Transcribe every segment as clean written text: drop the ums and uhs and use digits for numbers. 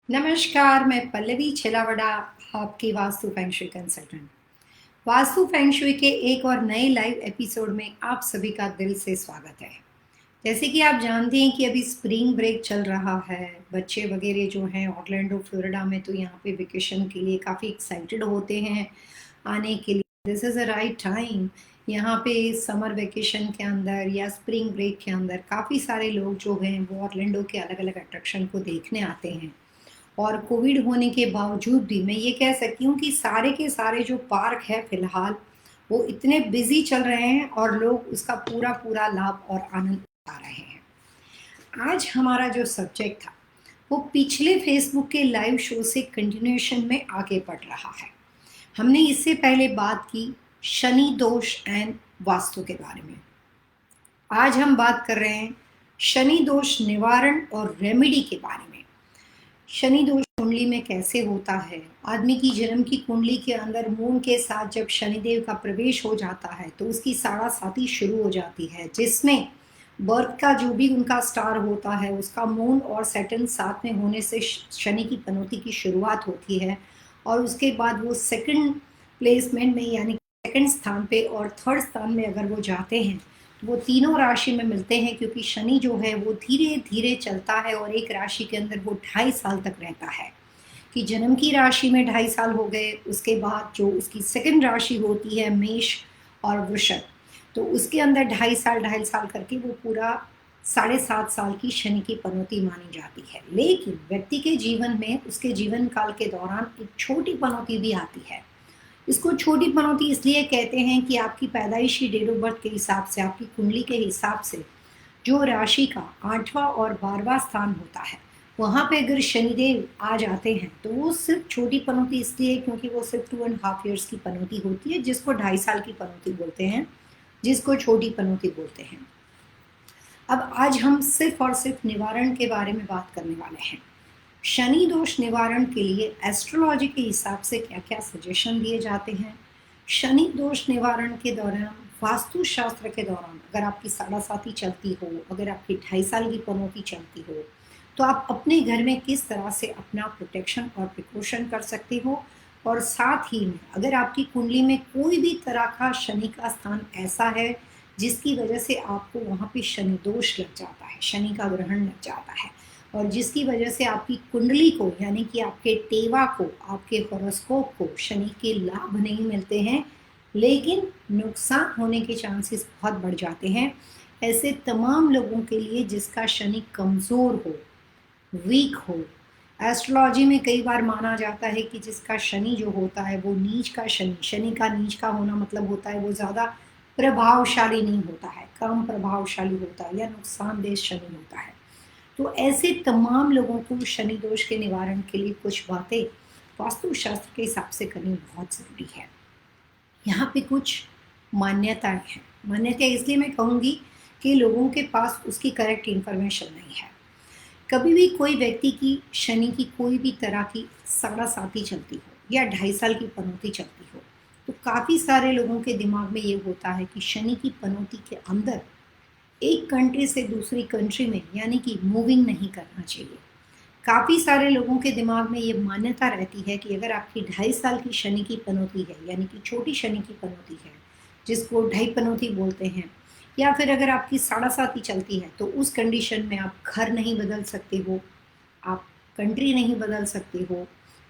नमस्कार, मैं पल्लवी छिलावड़ा, आपकी vastu feng shui consultant. Vastu feng shui के एक और नए लाइव एपिसोड में आप सभी का दिल से स्वागत है। जैसे कि आप जानते हैं कि अभी स्प्रिंग ब्रेक चल रहा है, बच्चे वगैरह जो हैं ऑरलैंडो फ्लोरिडा में तो यहाँ पे वेकेशन के लिए काफ़ी एक्साइटेड होते हैं आने के लिए। This is a right time. यहाँ पे समर वेकेशन के अंदर या स्प्रिंग ब्रेक के अंदर काफ़ी सारे लोग जो हैं वो ऑरलैंडो के अलग अलग अट्रैक्शन को देखने आते हैं। और कोविड होने के बावजूद भी मैं ये कह सकती हूँ कि सारे के सारे जो पार्क है फिलहाल वो इतने बिजी चल रहे हैं और लोग उसका पूरा पूरा लाभ और आनंद उठा रहे हैं। आज हमारा जो सब्जेक्ट था वो पिछले फेसबुक के लाइव शो से कंटिन्यूएशन में आगे बढ़ रहा है। हमने इससे पहले बात की शनि दोष एंड वास्तु के बारे में। आज हम बात कर रहे हैं शनि दोष निवारण और रेमेडी के बारे में। शनि दोष कुंडली में कैसे होता है? आदमी की जन्म की कुंडली के अंदर मून के साथ जब शनिदेव का प्रवेश हो जाता है तो उसकी साढ़ासाती शुरू हो जाती है, जिसमें बर्थ का जो भी उनका स्टार होता है उसका मून और सैटर्न साथ में होने से शनि की पनौती की शुरुआत होती है। और उसके बाद वो सेकंड प्लेसमेंट में यानी सेकंड स्थान पे और थर्ड स्थान में अगर वो जाते हैं तो वो तीनों राशि में मिलते हैं, क्योंकि शनि जो है वो धीरे धीरे चलता है और एक राशि के अंदर वो 2.5 साल तक रहता है। कि जन्म की राशि में 2.5 साल हो गए, उसके बाद जो उसकी सेकंड राशि होती है मेष और वृषभ, तो उसके अंदर 2.5 साल करके वो पूरा 7.5 साल की शनि की पनौती मानी जाती है। लेकिन व्यक्ति के जीवन में उसके जीवन काल के दौरान एक छोटी पनौती भी आती है। इसको छोटी पनौती इसलिए कहते हैं कि आपकी पैदाइशी डेट ऑफ बर्थ के हिसाब से, आपकी कुंडली के हिसाब से जो राशि का 8वां और 12वां स्थान होता है वहाँ पे अगर शनिदेव आ जाते हैं तो वो सिर्फ छोटी पनौती इसलिए क्योंकि वो सिर्फ 2.5 years की पनौती होती है, जिसको 2.5 साल की पनौती बोलते हैं, जिसको छोटी पनौती बोलते हैं। अब आज हम सिर्फ और सिर्फ निवारण के बारे में बात करने वाले हैं। शनि दोष निवारण के लिए एस्ट्रोलॉजी के हिसाब से क्या क्या सजेशन दिए जाते हैं। शनि दोष निवारण के दौरान, वास्तु शास्त्र के दौरान, अगर आपकी साढ़ासाती चलती हो, अगर आपकी 2.5 साल की पनौती चलती हो, तो आप अपने घर में किस तरह से अपना प्रोटेक्शन और प्रिकॉशन कर सकते हो। और साथ ही में अगर आपकी कुंडली में कोई भी तरह का शनि का स्थान ऐसा है जिसकी वजह से आपको वहाँ पे शनि दोष लग जाता है, शनि का ग्रहण लग जाता है, और जिसकी वजह से आपकी कुंडली को यानी कि आपके टेवा को, आपके हॉरोस्कोप को शनि के लाभ नहीं मिलते हैं, लेकिन नुकसान होने के चांसेस बहुत बढ़ जाते हैं। ऐसे तमाम लोगों के लिए जिसका शनि कमज़ोर हो, वीक हो, एस्ट्रोलॉजी में कई बार माना जाता है कि जिसका शनि जो होता है वो नीच का शनि, शनि का नीच का होना मतलब होता है वो ज़्यादा प्रभावशाली नहीं होता है, कम प्रभावशाली होता है या नुकसानदेह शनि होता है। तो ऐसे तमाम लोगों को शनि दोष के निवारण के लिए कुछ बातें वास्तु शास्त्र के हिसाब से करनी बहुत ज़रूरी है। यहाँ पे कुछ मान्यताएं हैं। मान्यताएं इसलिए मैं कहूँगी कि लोगों के पास उसकी करेक्ट इन्फॉर्मेशन नहीं है। कभी भी कोई व्यक्ति की शनि की कोई भी तरह की साढ़ासाती चलती हो या 2.5 साल की पनौती चलती हो तो काफ़ी सारे लोगों के दिमाग में ये होता है कि शनि की पनौती के अंदर एक कंट्री से दूसरी कंट्री में यानी कि मूविंग नहीं करना चाहिए। काफ़ी सारे लोगों के दिमाग में ये मान्यता रहती है कि अगर आपकी 2.5 साल की शनि की पनौती है यानी कि छोटी शनि की पनौती है, जिसको ढाई पनौती बोलते हैं, या फिर अगर आपकी साढ़ासाती चलती है तो उस कंडीशन में आप घर नहीं बदल सकते हो, आप कंट्री नहीं बदल सकते हो।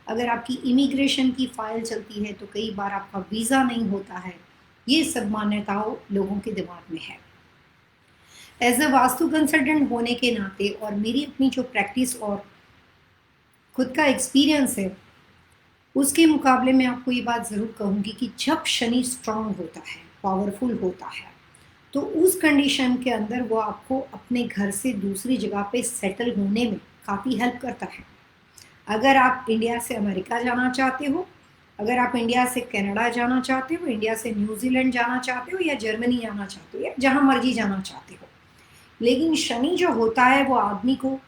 अगर आपकी इमिग्रेशन की फाइल चलती है तो कई बार आपका वीज़ा नहीं होता है। ये सब मान्यताओं लोगों के दिमाग में है। एज अ वास्तु कंसल्टेंट होने के नाते और मेरी अपनी जो प्रैक्टिस और खुद का एक्सपीरियंस है उसके मुकाबले में आपको ये बात ज़रूर कहूँगी कि जब शनि स्ट्रांग होता है, पावरफुल होता है, तो उस कंडीशन के अंदर वो आपको अपने घर से दूसरी जगह पे सेटल होने में काफ़ी हेल्प करता है। अगर आप इंडिया से अमेरिका जाना चाहते हो, अगर आप इंडिया से कनाडा जाना चाहते हो, इंडिया से न्यूजीलैंड जाना चाहते हो या जर्मनी जाना चाहते हो या जहाँ मर्जी जाना चाहते हो, लेकिन शनि जो होता है वो आदमी को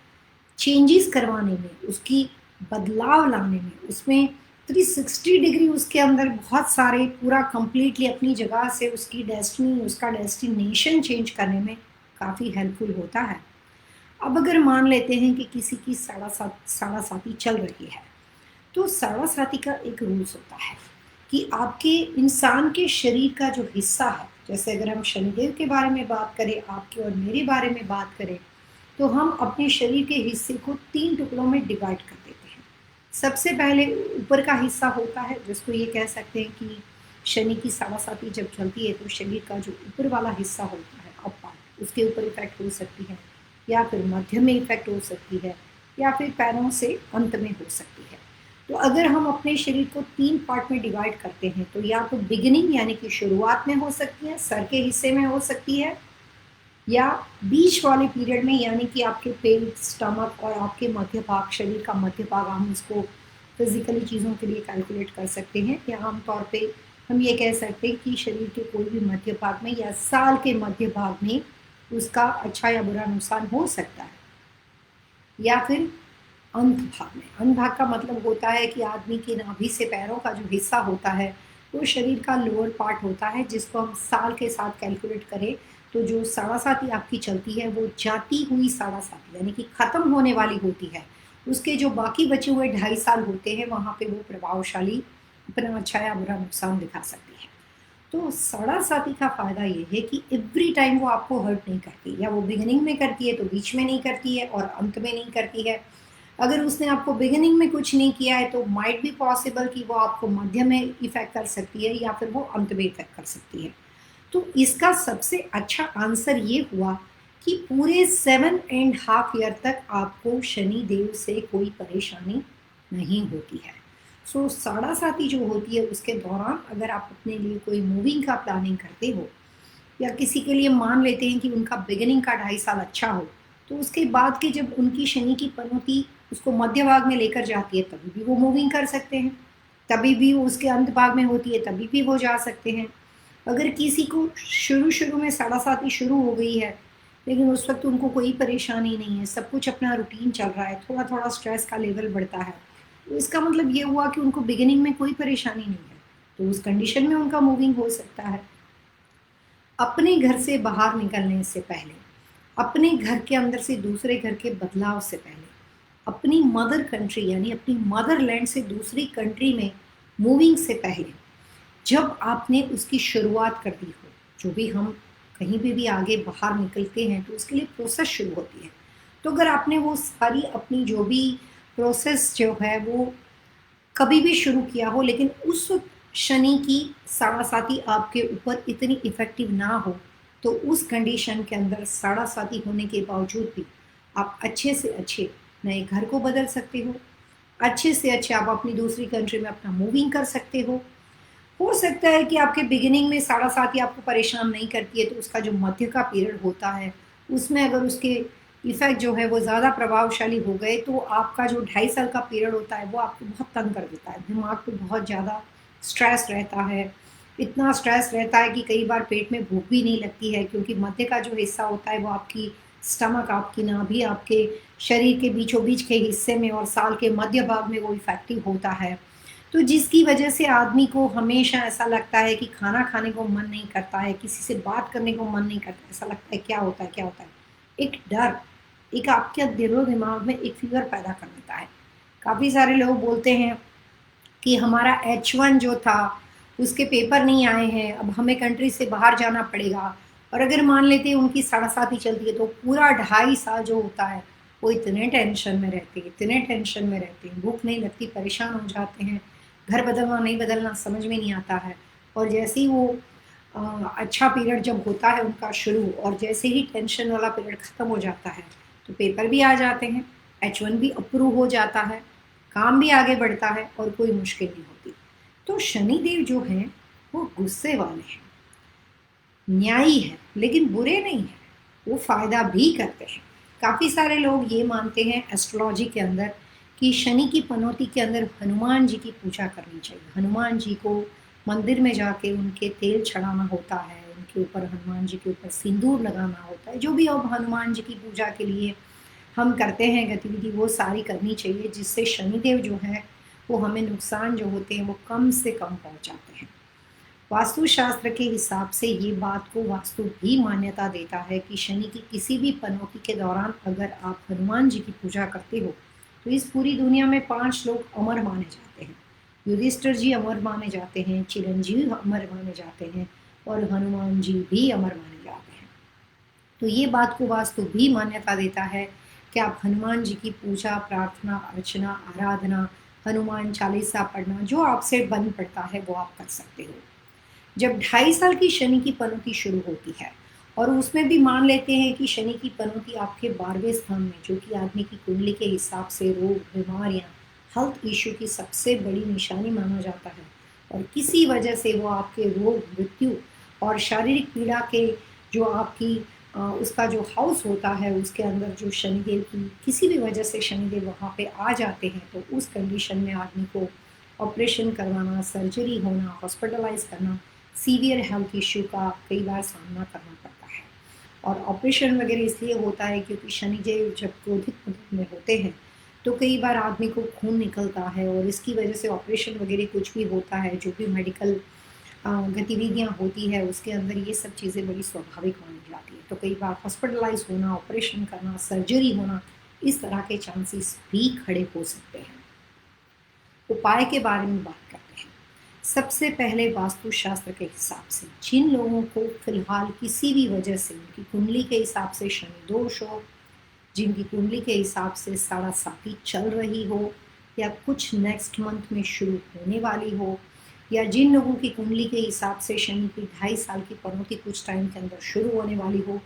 चेंजेस करवाने में, उसकी बदलाव लाने में, उसमें 360 डिग्री उसके अंदर बहुत सारे पूरा कंप्लीटली अपनी जगह से उसकी डेस्टिनी, उसका डेस्टिनेशन चेंज करने में काफ़ी हेल्पफुल होता है। अब अगर मान लेते हैं कि किसी की साढ़ा साती चल रही है, तो साढ़ा साती का एक रूल्स होता है कि आपके इंसान के शरीर का जो हिस्सा है, जैसे अगर हम शनिदेव के बारे में बात करें, आपके और मेरे बारे में बात करें, तो हम अपने शरीर के हिस्से को 3 टुकड़ों में डिवाइड कर देते हैं। सबसे पहले ऊपर का हिस्सा होता है, जिसको ये कह सकते हैं कि शनि की साढ़ा-साती जब चलती है तो शरीर का जो ऊपर वाला हिस्सा होता है, अप पार्ट, उसके ऊपर इफ़ेक्ट हो सकती है, या फिर मध्य में इफ़ेक्ट हो सकती है, या फिर पैरों से अंत में हो सकती है। तो अगर हम अपने शरीर को 3 पार्ट में डिवाइड करते हैं, तो या तो बिगिनिंग यानी कि शुरुआत में हो सकती है, सर के हिस्से में हो सकती है, या बीच वाले पीरियड में यानी कि आपके पेट, स्टमक और आपके मध्य भाग, शरीर का मध्य भाग, हम इसको फिजिकली चीज़ों के लिए कैलकुलेट कर सकते हैं, या आमतौर पे हम ये कह सकते हैं कि शरीर के कोई भी मध्य भाग में या साल के मध्य भाग में उसका अच्छा या बुरा नुकसान हो सकता है। या फिर अंत भाग में, अंत भाग का मतलब होता है कि आदमी की नाभि से पैरों का जो हिस्सा होता है वो शरीर का लोअर पार्ट होता है, जिसको हम साल के साथ कैलकुलेट करें तो जो साढ़ा-साती आपकी चलती है वो जाती हुई साढ़ा-साती यानी कि ख़त्म होने वाली होती है। उसके जो बाकी बचे हुए 2.5 साल होते हैं, वहाँ पे वो प्रभावशाली अपना अच्छा या बुरा नुकसान दिखा सकती है। तो साढ़ा-साती का फ़ायदा ये है कि एवरी टाइम वो आपको हर्ट नहीं करती, या वो बिगिनिंग में करती है तो बीच में नहीं करती है और अंत में नहीं करती है। अगर उसने आपको बिगिनिंग में कुछ नहीं किया है तो माइट बी पॉसिबल कि वो आपको मध्य में इफ़ेक्ट कर सकती है, या फिर वो अंत में इफ़ेक्ट कर सकती है। तो इसका सबसे अच्छा आंसर ये हुआ कि पूरे 7.5 ईयर तक आपको शनि देव से कोई परेशानी नहीं होती है। सो साढ़ा-साती जो होती है उसके दौरान अगर आप अपने लिए कोई मूविंग का प्लानिंग करते हो, या किसी के लिए मान लेते हैं कि उनका बिगिनिंग का 2.5 साल अच्छा हो, तो उसके बाद के जब उनकी शनि की पनौती उसको मध्य भाग में लेकर जाती है, तभी भी वो मूविंग कर सकते हैं। तभी भी वो उसके अंत भाग में होती है, तभी भी वो जा सकते हैं। अगर किसी को शुरू-शुरू में साढ़ा-साती शुरू हो गई है, लेकिन उस वक़्त उनको कोई परेशानी नहीं है, सब कुछ अपना रूटीन चल रहा है, थोड़ा-थोड़ा स्ट्रेस का लेवल बढ़ता है, तो इसका मतलब ये हुआ कि उनको बिगिनिंग में कोई परेशानी नहीं है, तो उस कंडीशन में उनका मूविंग हो सकता है। अपने घर से बाहर निकलने से पहले, अपने घर के अंदर से दूसरे घर के बदलाव से पहले, अपनी मदर कंट्री यानी अपनी मदरलैंड से दूसरी कंट्री में मूविंग से पहले, जब आपने उसकी शुरुआत कर दी हो, जो भी हम कहीं भी आगे बाहर निकलते हैं तो उसके लिए प्रोसेस शुरू होती है। तो अगर आपने वो सारी अपनी जो भी प्रोसेस जो है वो कभी भी शुरू किया हो, लेकिन उस वक़्त शनि की साढ़ा-साती आपके ऊपर इतनी इफ़ेक्टिव ना हो, तो उस कंडीशन के अंदर साढ़ा-साती होने के बावजूद भी आप अच्छे से अच्छे नए घर को बदल सकते हो। अच्छे से अच्छे आप अपनी दूसरी कंट्री में अपना मूविंग कर सकते हो। हो सकता है कि आपके बिगिनिंग में साढ़ा-साती आपको परेशान नहीं करती है, तो उसका जो मध्य का पीरियड होता है, उसमें अगर उसके इफ़ेक्ट जो है वो ज़्यादा प्रभावशाली हो गए, तो आपका जो 2.5 साल का पीरियड होता है, वो आपको बहुत तंग कर देता है। दिमाग पे बहुत ज़्यादा स्ट्रेस रहता है, इतना स्ट्रेस रहता है कि कई बार पेट में भूख भी नहीं लगती है, क्योंकि मध्य का जो हिस्सा होता है, वो आपकी स्टमक, आपकी नाभि, आपके शरीर के बीचों-बीच के हिस्से में और साल के मध्य भाग में वो इफ़ेक्टिव होता है। तो जिसकी वजह से आदमी को हमेशा ऐसा लगता है कि खाना खाने को मन नहीं करता है, किसी से बात करने को मन नहीं करता, ऐसा लगता है क्या होता है, क्या होता है? एक डर, एक आपके दिलो-दिमाग में एक फ़ियर पैदा कर देता है। काफ़ी सारे लोग बोलते हैं कि हमारा H1 जो था, उसके पेपर नहीं आए हैं, अब हमें कंट्री से बाहर जाना पड़ेगा। और अगर मान लेते हैं उनकी साढ़ा-साती चलती है, तो पूरा 2.5 साल जो होता है, वो इतने टेंशन में रहते हैं, इतने टेंशन में रहते हैं, भूख नहीं लगती, परेशान हो जाते हैं, घर बदलना नहीं बदलना समझ में नहीं आता है। और जैसे ही वो अच्छा पीरियड जब होता है उनका शुरू, और जैसे ही टेंशन वाला पीरियड ख़त्म हो जाता है, तो पेपर भी आ जाते हैं, H1 भी अप्रूव हो जाता है, काम भी आगे बढ़ता है और कोई मुश्किल नहीं होती। तो शनिदेव जो हैं, वो गुस्से वाले हैं, न्यायी हैं, लेकिन बुरे नहीं हैं, वो फ़ायदा भी करते हैं। काफ़ी सारे लोग ये मानते हैं एस्ट्रोलॉजी के अंदर कि शनि की पनौती के अंदर हनुमान जी की पूजा करनी चाहिए। हनुमान जी को मंदिर में जाके उनके तेल चढ़ाना होता है, उनके ऊपर हनुमान जी के ऊपर सिंदूर लगाना होता है। जो भी अब हनुमान जी की पूजा के लिए हम करते हैं गतिविधि, वो सारी करनी चाहिए, जिससे शनिदेव जो हैं वो हमें नुकसान जो होते हैं वो कम से कम पहुंचाते हैं। वास्तुशास्त्र के हिसाब से ये बात को वास्तु भी मान्यता देता है कि शनि की किसी भी पनौती के दौरान अगर आप हनुमान जी की पूजा करते हो तो इस पूरी दुनिया में 5 लोग अमर माने जाते हैं। युधिष्ठिर जी अमर माने जाते हैं, चिरंजीव अमर माने जाते हैं और हनुमान जी भी अमर माने जाते हैं। तो ये बात को वास्तु भी मान्यता देता है कि आप हनुमान जी की पूजा, प्रार्थना, अर्चना, आराधना, हनुमान चालीसा पढ़ना जो आपसे बन पड़ता है वो आप कर सकते हो। जब 2.5 साल की शनि की पनौती शुरू होती है और उसमें भी मान लेते हैं कि शनि की पनौती आपके 12वें स्थान में, जो कि आदमी की कुंडली के हिसाब से रोग, बीमारियां, हेल्थ इश्यू की सबसे बड़ी निशानी माना जाता है और किसी वजह से वो आपके रोग, मृत्यु और शारीरिक पीड़ा के जो आपकी उसका जो हाउस होता है उसके अंदर जो शनिदेव की किसी भी वजह से शनिदेव वहाँ पे आ जाते हैं, तो उस कंडीशन में आदमी को ऑपरेशन करवाना, सर्जरी होना, हॉस्पिटलाइज करना, सीवियर हेल्थ इश्यू का कई बार सामना करना पड़ता है। और ऑपरेशन वगैरह इसलिए होता है क्योंकि शनिदेव जब क्रोधित मुद्रा में होते हैं तो कई बार आदमी को खून निकलता है और इसकी वजह से ऑपरेशन वगैरह कुछ भी होता है, जो भी मेडिकल गतिविधियाँ होती है उसके अंदर ये सब चीज़ें बड़ी स्वाभाविक मानी जाती है। तो कई बार हॉस्पिटलाइज होना, ऑपरेशन करना, सर्जरी होना, इस तरह के चांसेस भी खड़े हो सकते हैं। उपाय के बारे में बात करते हैं। सबसे पहले वास्तुशास्त्र के हिसाब से जिन लोगों को फिलहाल किसी भी वजह से उनकी कुंडली के हिसाब से शनि दोष हो, जिनकी कुंडली के हिसाब से साढ़ा साथी चल रही हो या कुछ नेक्स्ट मंथ में शुरू होने वाली हो, या जिन लोगों की कुंडली के हिसाब से शनि की 2.5 साल की पनौती कुछ टाइम के अंदर शुरू होने वाली हो,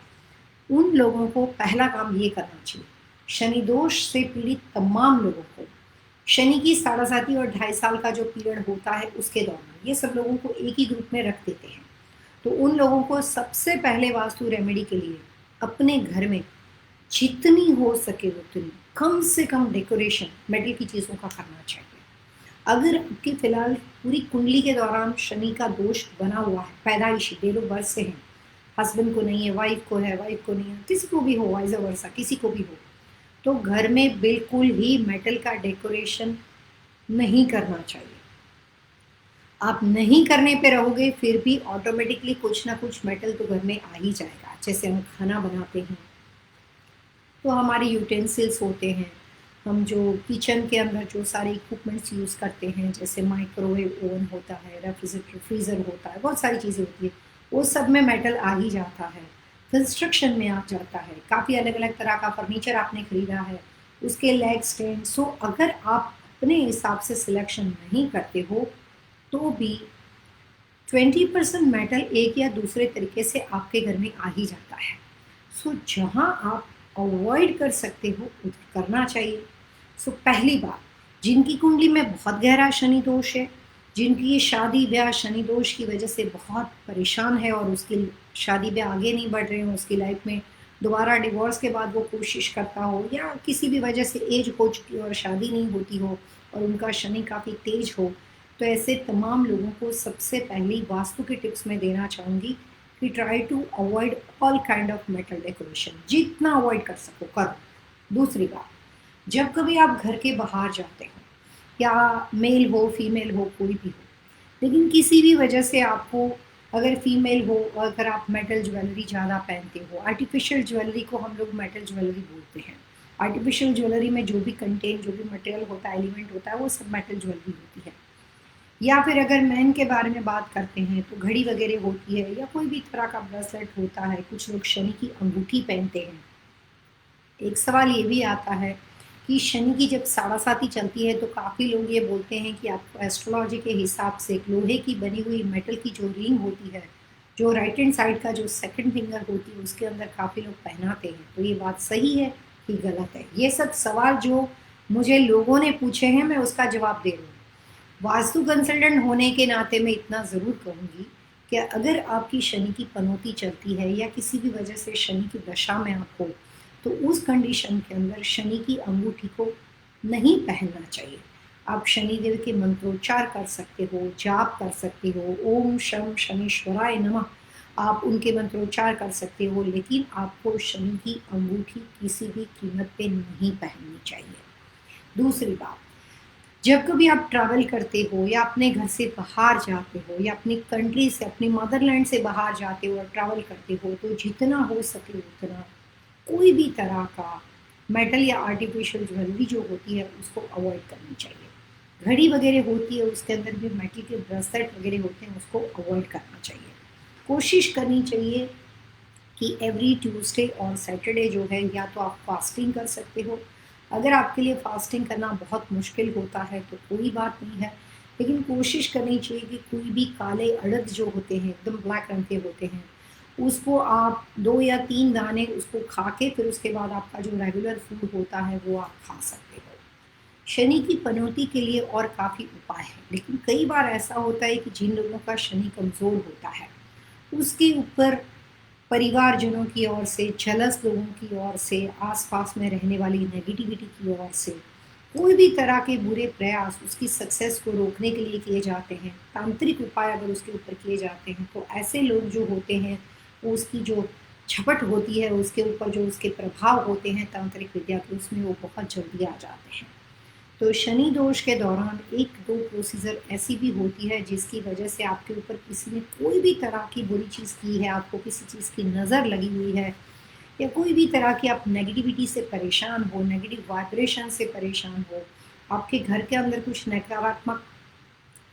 उन लोगों को पहला काम ये करना चाहिए, शनि दोष से पीड़ित तमाम लोगों को शनि की साढ़ा साथी और 2.5 साल का जो पीरियड होता है उसके दौरान ये सब लोगों को एक ही ग्रुप में रख देते हैं। तो उन लोगों को सबसे पहले वास्तु रेमेडी के लिए अपने घर में जितनी हो सके उतनी कम से कम डेकोरेशन मेटल की चीज़ों का करना चाहिए। अगर आपकी फिलहाल पूरी कुंडली के दौरान शनि का दोष बना हुआ है, पैदाइशी डेट ऑफ बर्थ से है, हस्बैंड को नहीं है, वाइफ को है, वाइफ को नहीं है, किसी को भी हो, वाइस वर्सा किसी को भी हो, तो घर में बिल्कुल ही मेटल का डेकोरेशन नहीं करना चाहिए। आप नहीं करने पे रहोगे फिर भी ऑटोमेटिकली कुछ ना कुछ मेटल तो घर में आ ही जाएगा। जैसे हम खाना बनाते हैं तो हमारे यूटेंसिल्स होते हैं, हम जो किचन के अंदर जो सारे इक्विपमेंट्स यूज़ करते हैं, जैसे माइक्रोवेव ओवन होता है, रेफ्रिजरेटर फ्रीज़र होता है, बहुत सारी चीज़ें होती है, वो सब में मेटल आ ही जाता है। कंस्ट्रक्शन में आ जाता है, काफ़ी अलग अलग तरह का फर्नीचर आपने खरीदा है, उसके लेग स्टैंड। सो अगर आप अपने हिसाब से सिलेक्शन नहीं करते हो तो भी 20% मेटल एक या दूसरे तरीके से आपके घर में आ ही जाता है। सो जहाँ आप अवॉइड कर सकते हो उधर करना चाहिए। सो पहली बात, जिनकी कुंडली में बहुत गहरा शनि दोष है, जिनकी ये शादी ब्याह शनि दोष की वजह से बहुत परेशान है और उसकी शादी ब्याह आगे नहीं बढ़ रहे हो, उसकी लाइफ में दोबारा डिवोर्स के बाद वो कोशिश करता हो या किसी भी वजह से एज हो चुकी हो और शादी नहीं होती हो और उनका शनि काफ़ी तेज हो, तो ऐसे तमाम लोगों को सबसे पहली वास्तु की टिप्स में देना चाहूँगी कि try to avoid all kind of metal decoration, जितना अवॉइड कर सको करो। दूसरी बात, जब कभी आप घर के बाहर जाते हो या मेल हो फीमेल हो कोई भी हो, लेकिन किसी भी वजह से आपको, अगर फीमेल हो और अगर आप मेटल ज्वेलरी ज़्यादा पहनते हो, आर्टिफिशियल ज्वेलरी को हम लोग मेटल ज्वेलरी बोलते हैं, आर्टिफिशियल ज्वेलरी में जो भी कंटेन, जो भी मटेरियल होता है, एलिमेंट होता है, वो सब मेटल ज्वेलरी होती है। या फिर अगर मैन के बारे में बात करते हैं तो घड़ी वगैरह होती है या कोई भी तरह का ब्रेसलेट होता है, कुछ लोग शनि की अंगूठी पहनते हैं। एक सवाल ये भी आता है कि शनि की जब साढ़ा साथी चलती है तो काफ़ी लोग ये बोलते हैं कि आपको एस्ट्रोलॉजी के हिसाब से लोहे की बनी हुई मेटल की जो रिंग होती है, जो राइट हैंड साइड का जो सेकंड फिंगर होती है उसके अंदर काफ़ी लोग पहनाते हैं, तो ये बात सही है कि गलत है? ये सब सवाल जो मुझे लोगों ने पूछे हैं मैं उसका जवाब दे रही हूँ। वास्तु कंसल्टेंट होने के नाते मैं इतना ज़रूर कहूँगी कि अगर आपकी शनि की पनौती चलती है या किसी भी वजह से शनि की दशा में आप हो, तो उस कंडीशन के अंदर शनि की अंगूठी को नहीं पहनना चाहिए। आप शनिदेव के मंत्रोच्चार कर सकते हो, जाप कर सकते हो, ओम शम शनीश्वराय नमः, आप उनके मंत्रोच्चार कर सकते हो, लेकिन आपको शनि की अंगूठी किसी भी कीमत पे नहीं पहननी चाहिए। दूसरी बात, जब कभी आप ट्रैवल करते हो या अपने घर से बाहर जाते हो या अपनी कंट्री से, अपनी मदरलैंड से बाहर जाते हो और ट्रैवल करते हो, तो जितना हो सके उतना कोई भी तरह का मेटल या आर्टिफिशियल ज्वेलरी जो होती है उसको अवॉइड करनी चाहिए। घड़ी वगैरह होती है उसके अंदर भी मेटल के ब्रेसलेट वगैरह होते हैं, उसको अवॉइड करना चाहिए। कोशिश करनी चाहिए कि एवरी ट्यूसडे और सैटरडे जो है या तो आप फास्टिंग कर सकते हो। अगर आपके लिए फास्टिंग करना बहुत मुश्किल होता है तो कोई बात नहीं है, लेकिन कोशिश करनी चाहिए कि कोई भी काले अड़द जो होते हैं एकदम ब्लैक रंग के होते हैं, उसको आप 2 या 3 दाने उसको खा के फिर उसके बाद आपका जो रेगुलर फूड होता है वो आप खा सकते हो। शनि की पनौती के लिए और काफ़ी उपाय हैं, लेकिन कई बार ऐसा होता है कि जिन लोगों का शनि कमज़ोर होता है उसके ऊपर परिवारजनों की ओर से, जेलस लोगों की ओर से, आसपास में रहने वाली नेगेटिविटी की ओर से कोई भी तरह के बुरे प्रयास उसकी सक्सेस को रोकने के लिए किए जाते हैं, तांत्रिक उपाय अगर उसके ऊपर किए जाते हैं, तो ऐसे लोग जो होते हैं वो उसकी जो झपट होती है, उसके ऊपर जो उसके प्रभाव होते हैं तांत्रिक विद्या के, उसमें वो बहुत जल्दी आ जाते हैं। तो शनि दोष के दौरान 1-2 प्रोसीजर ऐसी भी होती है जिसकी वजह से आपके ऊपर किसी ने कोई भी तरह की बुरी चीज़ की है, आपको किसी चीज़ की नज़र लगी हुई है या कोई भी तरह की आप नेगेटिविटी से परेशान हो, नेगेटिव वाइब्रेशन से परेशान हो, आपके घर के अंदर कुछ नकारात्मक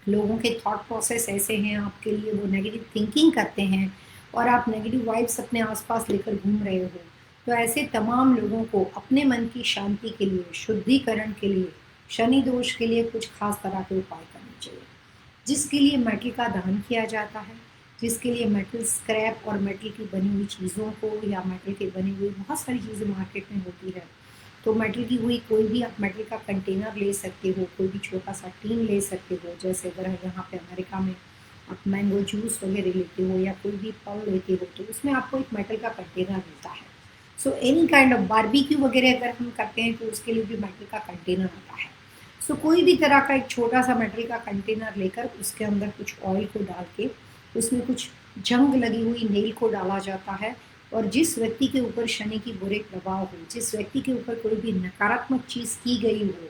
लोगों के थॉट प्रोसेस ऐसे हैं आपके लिए, वो नेगेटिव थिंकिंग करते हैं और आप नेगेटिव वाइब्स अपने आसपास लेकर घूम रहे हो, तो ऐसे तमाम लोगों को अपने मन की शांति के लिए, शुद्धिकरण के लिए, शनि दोष के लिए कुछ खास तरह के उपाय करने चाहिए, जिसके लिए मेटल का दान किया जाता है, जिसके लिए मेटल स्क्रैप और मेटल की बनी हुई चीज़ों को या मेटल की बनी हुई बहुत सारी चीज़ें मार्केट में होती है, तो मेटल की हुई कोई भी आप मेटल का कंटेनर ले सकते हो, कोई भी छोटा सा टीन ले सकते हो। जैसे अगर यहाँ पे अमेरिका में आप मैंगो जूस वगैरह लेते हो या कोई भी फल लेते हो तो उसमें आपको एक मेटल का कंटेनर मिलता है। So any kind of barbecue वगैरह अगर हम करते हैं तो उसके लिए भी मेटल का कंटेनर आता है। सो कोई भी तरह का एक छोटा सा मेटल का कंटेनर लेकर उसके अंदर कुछ ऑयल को डाल के उसमें कुछ जंग लगी हुई नेल को डाला जाता है, और जिस व्यक्ति के ऊपर शनि की बुरे प्रभाव हो, जिस व्यक्ति के ऊपर कोई भी नकारात्मक चीज़ की गई हो,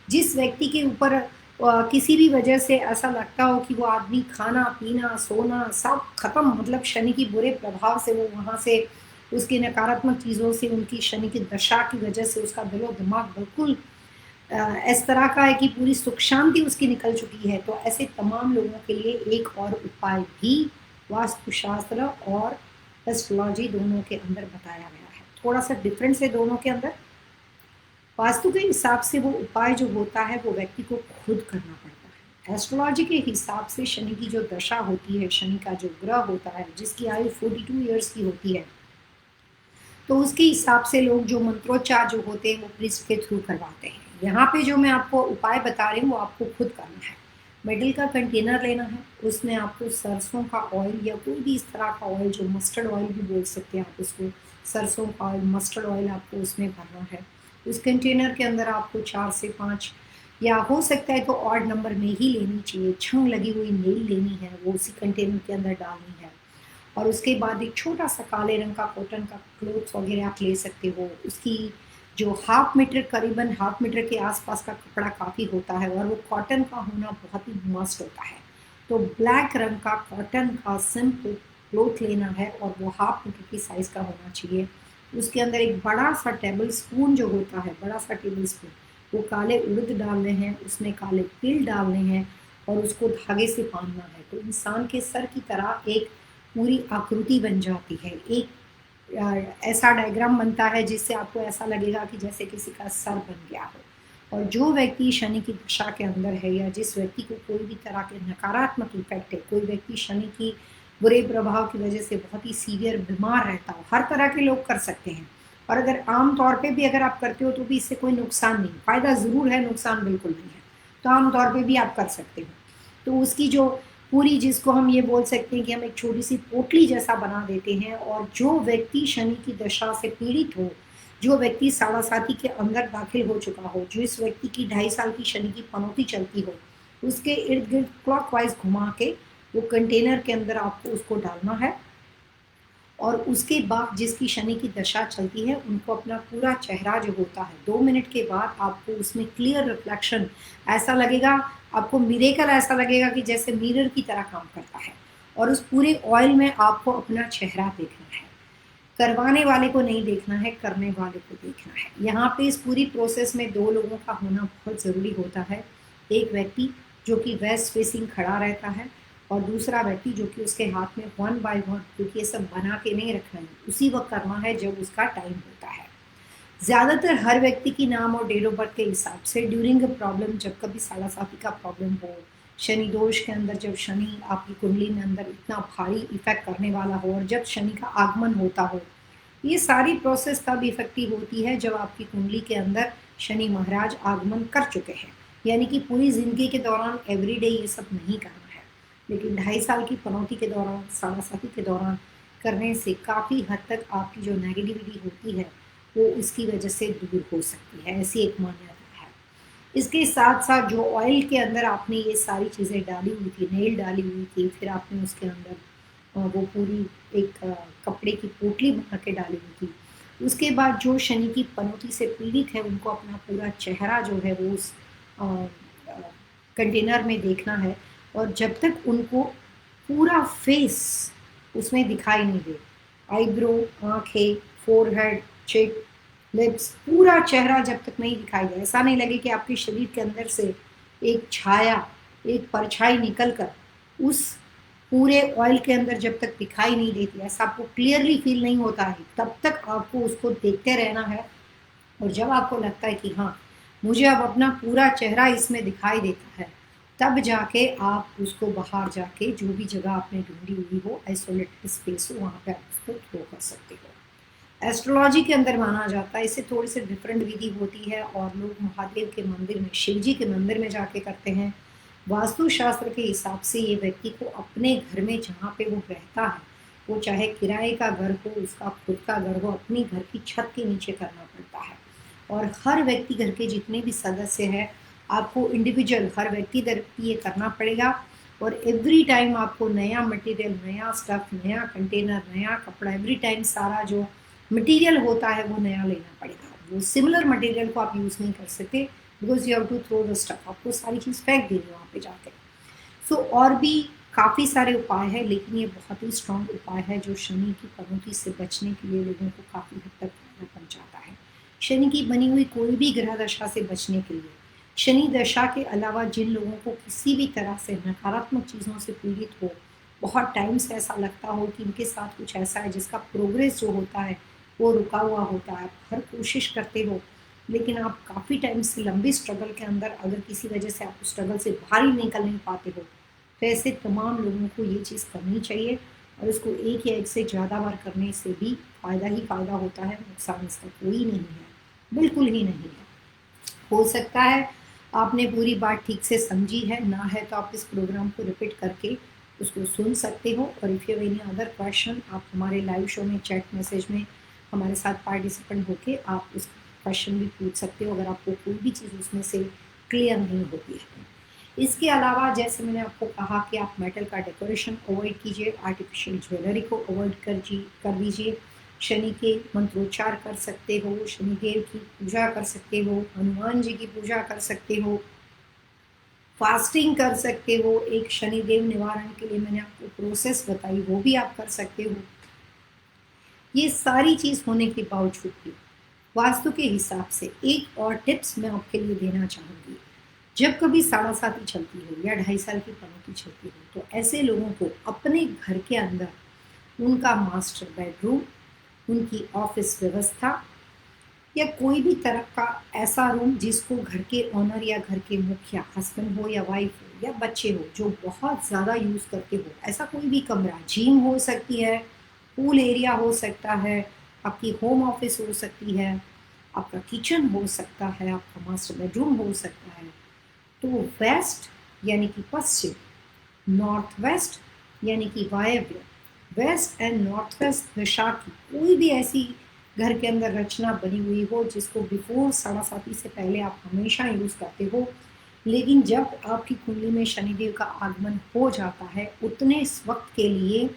जिस व्यक्ति के ऊपर किसी भी वजह से ऐसा लगता हो कि वो आदमी खाना पीना सोना सब खत्म, मतलब शनि की बुरे प्रभाव से वो वहाँ से उसकी नकारात्मक चीज़ों से, उनकी शनि की दशा की वजह से उसका दिलो दिमाग बिल्कुल इस तरह का है कि पूरी सुख शांति उसकी निकल चुकी है, तो ऐसे तमाम लोगों के लिए एक और उपाय भी वास्तुशास्त्र और एस्ट्रोलॉजी दोनों के अंदर बताया गया है। थोड़ा सा डिफरेंस है दोनों के अंदर। वास्तु के हिसाब से वो उपाय जो होता है वो व्यक्ति को खुद करना पड़ता है। एस्ट्रोलॉजी के हिसाब से शनि की जो दशा होती है, शनि का जो ग्रह होता है जिसकी आयु 42 ईयर्स की होती है, तो उसके हिसाब से लोग जो मंत्रोच्चार जो होते हैं वो प्रीस्ट के थ्रू करवाते हैं। यहाँ पे जो मैं आपको उपाय बता रही हूँ वो आपको खुद करना है। मेटल का कंटेनर लेना है, उसमें आपको सरसों का ऑयल या कोई भी इस तरह का ऑयल, जो मस्टर्ड ऑयल भी बोल सकते हैं आप उसको, सरसों का ऑयल, मस्टर्ड ऑयल आपको उसमें भरना है। उस कंटेनर के अंदर आपको 4 से 5 या हो सकता है तो ऑड नंबर में ही लेनी चाहिए, छंग लगी हुई नेल लेनी है, वो उसी कंटेनर के अंदर डालनी है। और उसके बाद एक छोटा सा काले रंग का कॉटन का क्लोथ वगैरह आप ले सकते हो। उसकी जो हाफ मीटर, करीबन हाफ मीटर के आसपास का कपड़ा काफ़ी होता है और वो कॉटन का होना बहुत ही मस्त होता है। तो ब्लैक रंग का कॉटन का सिंपल क्लोथ लेना है और वो हाफ मीटर की साइज़ का होना चाहिए। उसके अंदर एक बड़ा सा टेबल स्पून जो होता है, बड़ा सा टेबल स्पून, वो काले उड़द डालने हैं, उसमें काले तिल डालने हैं और उसको धागे से बांधना है। तो इंसान के सर की तरह एक पूरी आकृति बन जाती है, एक ऐसा डायग्राम बनता है जिससे आपको ऐसा लगेगा कि जैसे किसी का सर बन गया हो। और जो व्यक्ति शनि की दशा के अंदर है या जिस व्यक्ति को कोई भी तरह के नकारात्मक इफेक्ट है, कोई व्यक्ति शनि की बुरे प्रभाव की वजह से बहुत ही सीवियर बीमार रहता हो, हर तरह के लोग कर सकते हैं। और अगर आम तौर पे भी अगर आप करते हो तो भी इससे कोई नुकसान नहीं, फ़ायदा ज़रूर है, नुकसान बिल्कुल नहीं है। तो आम तौर पे भी आप कर सकते हो। तो उसकी जो पूरी, जिसको हम ये बोल सकते हैं कि हम एक छोटी सी पोटली जैसा बना देते हैं, और जो व्यक्ति शनि की दशा से पीड़ित हो, जो व्यक्ति साढ़ासाती के अंदर दाखिल हो चुका हो, जिस व्यक्ति की 2.5 साल की शनि की पनौती चलती हो, उसके इर्द गिर्द क्लॉकवाइज घुमा के वो कंटेनर के अंदर आपको उसको डालना है और उसके बाद जिसकी शनि की दशा चलती है उनको अपना पूरा चेहरा जो होता है 2 मिनट के बाद आपको उसमें क्लियर रिफ्लेक्शन ऐसा लगेगा, आपको मिरेकल ऐसा लगेगा कि जैसे मिरर की तरह काम करता है। और उस पूरे ऑयल में आपको अपना चेहरा देखना है, करवाने वाले को नहीं देखना है, करने वाले को देखना है। यहाँ पे इस पूरी प्रोसेस में 2 लोगों का होना बहुत ज़रूरी होता है। एक व्यक्ति जो कि वेस्ट फेसिंग खड़ा रहता है और दूसरा व्यक्ति जो कि उसके हाथ में 1 बाय 1, क्योंकि ये सब बना के नहीं रखना है, उसी वक्त करना है जब उसका टाइम होता है। ज़्यादातर हर व्यक्ति की नाम और डेट ऑफ बर्थ के हिसाब से ड्यूरिंग अ प्रॉब्लम, जब कभी साढ़ासाती का प्रॉब्लम हो, शनि दोष के अंदर जब शनि आपकी कुंडली में अंदर इतना भारी इफेक्ट करने वाला हो और जब शनि का आगमन होता हो, ये सारी प्रोसेस तब इफेक्टिव होती है जब आपकी कुंडली के अंदर शनि महाराज आगमन कर चुके हैं। यानी कि पूरी जिंदगी के दौरान एवरीडे ये सब नहीं करना है, लेकिन 2.5 साल की पनौती के दौरान, साढ़ासाती के दौरान करने से काफ़ी हद तक आपकी जो नेगेटिविटी होती है वो इसकी वजह से दूर हो सकती है, ऐसी एक मान्यता है। इसके साथ साथ जो ऑयल के अंदर आपने ये सारी चीज़ें डाली हुई थी, नेल डाली हुई थी, फिर आपने उसके अंदर वो पूरी एक कपड़े की पोटली बना के डाली हुई थी, उसके बाद जो शनि की पनौती से पीड़ित है उनको अपना पूरा चेहरा जो है वो उस कंटेनर में देखना है। और जब तक उनको पूरा फेस उसमें दिखाई नहीं दे, आईब्रो, आंखें, फोरहेड, चिक, लिप्स, पूरा चेहरा जब तक नहीं दिखाई दे, ऐसा नहीं लगे कि आपके शरीर के अंदर से एक छाया, एक परछाई निकल कर उस पूरे ऑयल के अंदर जब तक दिखाई नहीं देती, ऐसा आपको क्लियरली फील नहीं होता है, तब तक आपको उसको देखते रहना है। और जब आपको लगता है कि हाँ, मुझे अब अपना पूरा चेहरा इसमें दिखाई देता है, तब जाके आप उसको बाहर जाके जो भी जगह आपने ढूंढी हुई हो, आइसोलेटेड स्पेस हो, वहाँ पे आप उसको थ्रो कर सकते हो। एस्ट्रोलॉजी के अंदर माना जाता है, इससे थोड़ी सी डिफरेंट विधि होती है और लोग महादेव के मंदिर में, शिव जी के मंदिर में जाके करते हैं। वास्तुशास्त्र के हिसाब से ये व्यक्ति को अपने घर में जहाँ पे वो रहता है, वो चाहे किराए का घर हो, उसका खुद का घर हो, अपनी घर की छत के नीचे करना पड़ता है। और हर व्यक्ति, घर के जितने भी सदस्य हैं, आपको इंडिविजुअल हर व्यक्ति दर ये करना पड़ेगा। और एवरी टाइम आपको नया मटेरियल, नया स्टफ, नया कंटेनर, नया कपड़ा, एवरी टाइम सारा जो मटेरियल होता है वो नया लेना पड़ेगा। वो सिमिलर मटेरियल को आप यूज़ नहीं कर सकते, because you have to throw the stuff, आपको सारी चीज़ फेंक देनी है वहाँ पे जाके। सो और भी काफ़ी सारे उपाय हैं, लेकिन ये बहुत ही स्ट्रॉन्ग उपाय है जो शनि की पनौती से बचने के लिए लोगों को काफ़ी हद तक फायदा पहुँचाता है। शनि की बनी हुई कोई भी ग्रह दशा से बचने के लिए, शनि दशा के अलावा जिन लोगों को किसी भी तरह से नकारात्मक चीज़ों से पीड़ित हो, बहुत टाइम से ऐसा लगता हो कि इनके साथ कुछ ऐसा है जिसका प्रोग्रेस जो होता है वो रुका हुआ होता है, आप हर कोशिश करते हो लेकिन आप काफ़ी टाइम से लंबी स्ट्रगल के अंदर, अगर किसी वजह से आप उस स्ट्रगल से बाहर ही निकल नहीं पाते हो, तो ऐसे तमाम लोगों को ये चीज़ करनी चाहिए। और इसको एक या एक से ज़्यादा बार करने से भी फ़ायदा ही फ़ायदा होता है, नुकसान इसका कोई नहीं है, बिल्कुल ही नहीं है। हो सकता है आपने पूरी बात ठीक से समझी है, ना है तो आप इस प्रोग्राम को रिपीट करके उसको सुन सकते हो। और if you have any other question, आप हमारे लाइव शो में चैट मैसेज में हमारे साथ पार्टिसिपेंट होके आप उस क्वेश्चन भी पूछ सकते हो, अगर आपको कोई भी चीज़ उसमें से क्लियर नहीं होती है। इसके अलावा जैसे मैंने आपको कहा कि आप मेटल का डेकोरेशन अवॉइड कीजिए, आर्टिफिशियल ज्वेलरी को अवॉइड कर दीजिए, शनि के मंत्रोच्चार कर सकते हो, शनिदेव की पूजा कर सकते हो, हनुमान जी की पूजा कर सकते हो, फास्टिंग कर सकते हो, एक शनिदेव निवारण के लिए मैंने आपको प्रोसेस बताई वो भी आप कर सकते हो। ये सारी चीज़ होने के बावजूद भी वास्तु के हिसाब से एक और टिप्स मैं आपके लिए देना चाहूँगी। जब कभी साढ़ासाती चलती हो या 2.5 साल की पनौती चलती हो, तो ऐसे लोगों को अपने घर के अंदर उनका मास्टर बेडरूम, उनकी ऑफिस व्यवस्था या कोई भी तरह का ऐसा रूम जिसको घर के ओनर या घर के मुखिया, हस्बैंड हो या वाइफ हो या बच्चे हो जो बहुत ज़्यादा यूज़ करते हो, ऐसा कोई भी कमरा, जिम हो सकती है, पूल एरिया हो सकता है, आपकी होम ऑफिस हो सकती है, आपका किचन हो सकता है, आपका मास्टर बेडरूम हो सकता है। तो वेस्ट यानी कि पश्चिम, नॉर्थ वेस्ट यानी कि वायव्य, वेस्ट एंड नॉर्थ वेस्ट दिशा की कोई भी ऐसी घर के अंदर रचना बनी हुई हो जिसको बिफोर साढ़ासाती से पहले आप हमेशा यूज़ करते हो, लेकिन जब आपकी कुंडली में शनिदेव का आगमन हो जाता है उतने वक्त के लिए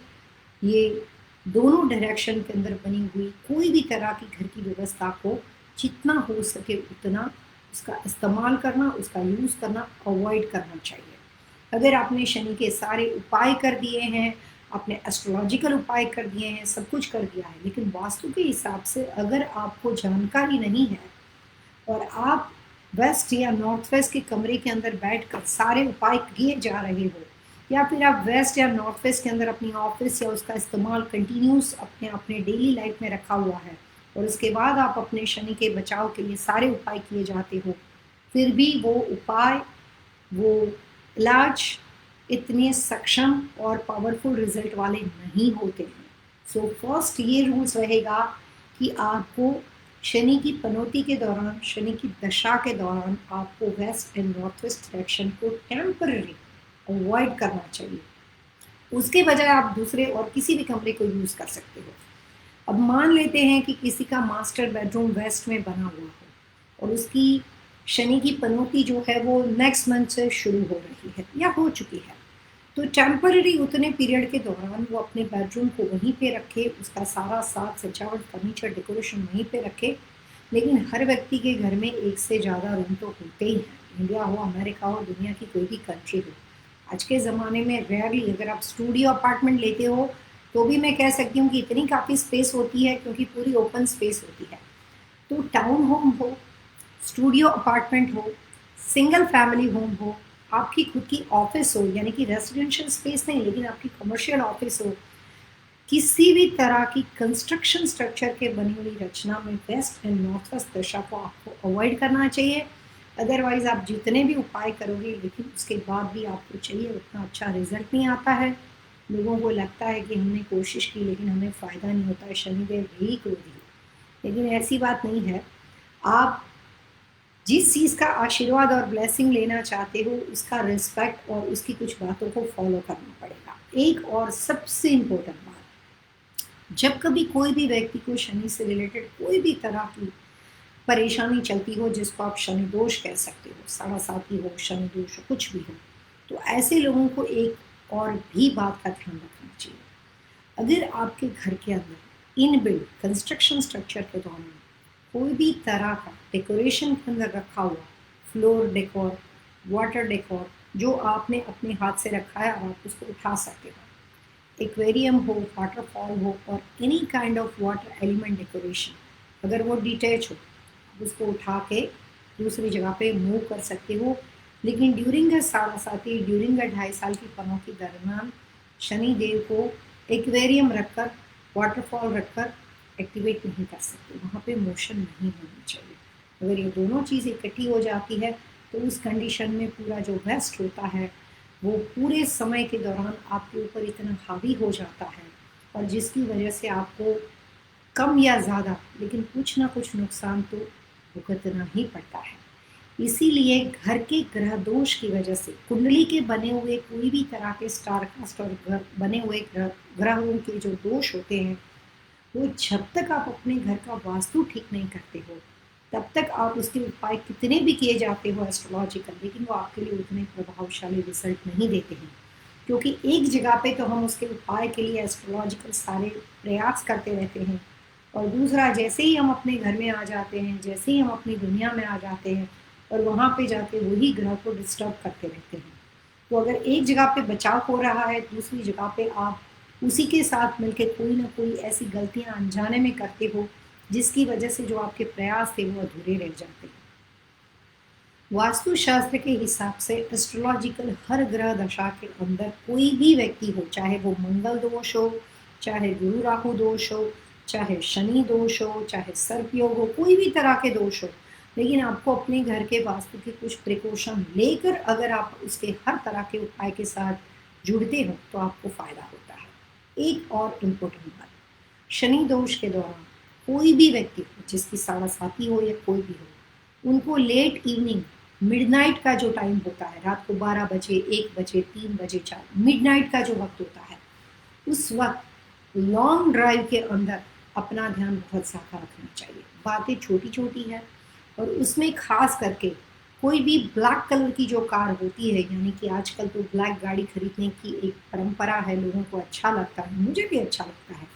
ये दोनों डायरेक्शन के अंदर बनी हुई कोई भी तरह की घर की व्यवस्था को जितना हो सके उतना उसका इस्तेमाल करना, उसका यूज़ करना अवॉइड करना चाहिए। अगर आपने शनि के सारे उपाय कर दिए हैं, आपने एस्ट्रोलॉजिकल उपाय कर दिए हैं, सब कुछ कर दिया है, लेकिन वास्तु के हिसाब से अगर आपको जानकारी नहीं है और आप वेस्ट या नॉर्थ वेस्ट के कमरे के अंदर बैठकर सारे उपाय किए जा रहे हो, या फिर आप वेस्ट या नॉर्थ वेस्ट के अंदर अपनी ऑफिस या उसका इस्तेमाल कंटिन्यूस अपने अपने डेली लाइफ में रखा हुआ है और उसके बाद आप अपने शनि के बचाव के लिए सारे उपाय किए जाते हो, फिर भी वो उपाय, वो इलाज इतने सक्षम और पावरफुल रिजल्ट वाले नहीं होते हैं। सो फर्स्ट ये रूल्स रहेगा कि आपको शनि की पनौती के दौरान, शनि की दशा के दौरान आपको west and north west direction को टेम्पररी अवॉइड करना चाहिए। उसके बजाय आप दूसरे और किसी भी कमरे को यूज़ कर सकते हो। अब मान लेते हैं कि किसी का मास्टर बेडरूम वेस्ट में बना हुआ हो और उसकी शनि की पनौती जो है वो नेक्स्ट मंथ से शुरू हो रही है या हो चुकी है, तो टेम्पररी उतने पीरियड के दौरान वो अपने बेडरूम को वहीं पे रखे, उसका सारा साज सजावट फर्नीचर डेकोरेशन वहीं पे रखे। लेकिन हर व्यक्ति के घर में एक से ज़्यादा रूम तो होते ही हैं, इंडिया हो, अमेरिका हो, दुनिया की कोई भी कंट्री हो। आज के ज़माने में रेयरली अगर आप स्टूडियो अपार्टमेंट लेते हो तो भी मैं कह सकती हूँ कि इतनी काफ़ी स्पेस होती है क्योंकि पूरी ओपन स्पेस होती है। तो टाउन होम हो, स्टूडियो अपार्टमेंट हो, सिंगल फैमिली होम हो, आपकी खुद की ऑफिस हो, यानी कि रेजिडेंशियल स्पेस नहीं लेकिन आपकी कमर्शियल ऑफिस हो, किसी भी तरह की कंस्ट्रक्शन स्ट्रक्चर के बनी हुई रचना में वेस्ट एंड नॉर्थ वेस्ट दिशा को आपको अवॉइड करना चाहिए। अदरवाइज आप जितने भी उपाय करोगे लेकिन उसके बाद भी आपको चाहिए उतना अच्छा रिजल्ट नहीं आता है। लोगों को लगता है कि हमने कोशिश की लेकिन हमें फ़ायदा नहीं होता है, शनिदेव यही क्रोधी है। लेकिन ऐसी बात नहीं है। आप जिस चीज़ का आशीर्वाद और ब्लेसिंग लेना चाहते हो उसका रिस्पेक्ट और उसकी कुछ बातों को फॉलो करना पड़ेगा। एक और सबसे इम्पोर्टेंट बात, जब कभी कोई भी व्यक्ति को शनि से रिलेटेड कोई भी तरह की परेशानी चलती हो जिसको आप शनि दोष कह सकते हो, साढ़ा साथी हो, शनि दोष हो, कुछ भी हो, तो ऐसे लोगों को एक और भी बात का ध्यान रखना चाहिए। अगर आपके घर के अंदर इनबिल्ट कंस्ट्रक्शन स्ट्रक्चर के दौरान कोई भी तरह का डेकोरेशन के अंदर रखा हुआ फ्लोर डेकोर, वाटर डेकोर जो आपने अपने हाथ से रखा है और आप उसको उठा सकते हो, एक्वेरियम हो, वाटरफॉल हो और any kind of water element decoration, अगर वो डिटैच हो आप उसको उठा के दूसरी जगह पे मूव कर सकते हो। लेकिन ड्यूरिंग साढ़ा साथी, ड्यूरिंग 2.5 साल की पनों के दरमियान शनि देव को एक्वेरियम रखकर, वाटरफॉल रखकर एक्टिवेट नहीं कर सकते, वहाँ पे मोशन नहीं होनी चाहिए। अगर ये दोनों चीज़ इकट्ठी हो जाती है तो उस कंडीशन में पूरा जो वेस्ट होता है वो पूरे समय के दौरान आपके ऊपर इतना हावी हो जाता है और जिसकी वजह से आपको कम या ज़्यादा लेकिन कुछ ना कुछ नुकसान तो भुगतना ही पड़ता है। इसीलिए घर के ग्रह दोष की वजह से कुंडली के बने हुए कोई भी तरह के स्टार कास्ट और बने हुए ग्रहों के जो दोष होते हैं वो जब तक आप अपने घर का वास्तु ठीक नहीं करते हो तब तक आप उसके उपाय कितने भी किए जाते हो एस्ट्रोलॉजिकल, लेकिन वो आपके लिए उतने प्रभावशाली रिजल्ट नहीं देते हैं। क्योंकि एक जगह पे तो हम उसके उपाय के लिए एस्ट्रोलॉजिकल सारे प्रयास करते रहते हैं और दूसरा जैसे ही हम अपने घर में आ जाते हैं, जैसे ही हम अपनी दुनिया में आ जाते हैं और वहाँ पे जाके वही ग्रह को डिस्टर्ब करते रहते हैं। तो अगर एक जगह पे बचाव हो रहा है दूसरी जगह पे आप उसी के साथ मिलकर कोई ना कोई ऐसी गलतियां अनजाने में करते हो जिसकी वजह से जो आपके प्रयास थे वो अधूरे रह जाते हैं। वास्तु शास्त्र के हिसाब से एस्ट्रोलॉजिकल हर ग्रह दशा के अंदर कोई भी व्यक्ति हो, चाहे वो मंगल दोष हो, चाहे गुरु राहु दोष हो, चाहे शनि दोष हो, चाहे सर्प योग हो, कोई भी तरह के दोष हो, लेकिन आपको अपने घर के वास्तु के कुछ प्रिकॉशन लेकर अगर आप उसके हर तरह के उपाय के साथ जुड़ते हो तो आपको फायदा होता है। एक और इम्पोर्टेंट बात, शनि दोष के दौरान कोई भी व्यक्ति हो, जिसकी साढ़ा साथी हो या कोई भी हो, उनको लेट इवनिंग मिडनाइट का जो टाइम होता है, रात को 12 बजे, 1 बजे, 3 बजे, 4 मिडनाइट का जो वक्त होता है, उस वक्त लॉन्ग ड्राइव के अंदर अपना ध्यान बहुत ज़्यादा रखना चाहिए। बातें छोटी छोटी है और उसमें खास करके कोई भी ब्लैक कलर की जो कार होती है, यानी कि आजकल तो ब्लैक गाड़ी खरीदने की एक परंपरा है, लोगों को अच्छा लगता है, मुझे भी अच्छा लगता है,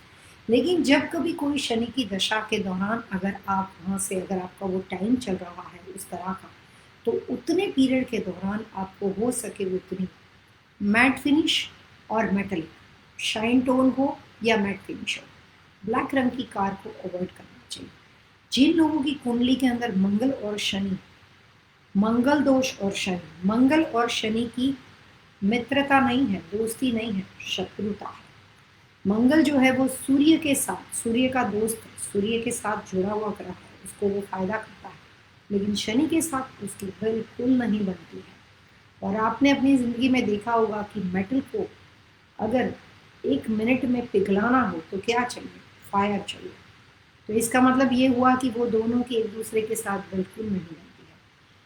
लेकिन जब कभी कोई शनि की दशा के दौरान अगर आप वहाँ से अगर आपका वो टाइम चल रहा है उस तरह का, तो उतने पीरियड के दौरान आपको हो सके उतनी मैट फिनिश और मेटलिक, शाइन टोन हो या मैट फिनिश हो, ब्लैक रंग की कार को अवॉइड करना चाहिए। जिन लोगों की कुंडली के अंदर मंगल और शनि, मंगल दोष और शनि, मंगल और शनि की मित्रता नहीं है, दोस्ती नहीं है, शत्रुता है। मंगल जो है वो सूर्य के साथ, सूर्य का दोस्त है, सूर्य के साथ जुड़ा हुआ ग्रह है, उसको वो फायदा करता है, लेकिन शनि के साथ उसकी बिल्कुल नहीं बनती है। और आपने अपनी ज़िंदगी में देखा होगा कि मेटल को अगर 1 मिनट में पिघलाना हो तो क्या चाहिए, फायर चाहिए। तो इसका मतलब ये हुआ कि वो दोनों की एक दूसरे के साथ बिल्कुल नहीं बनती है।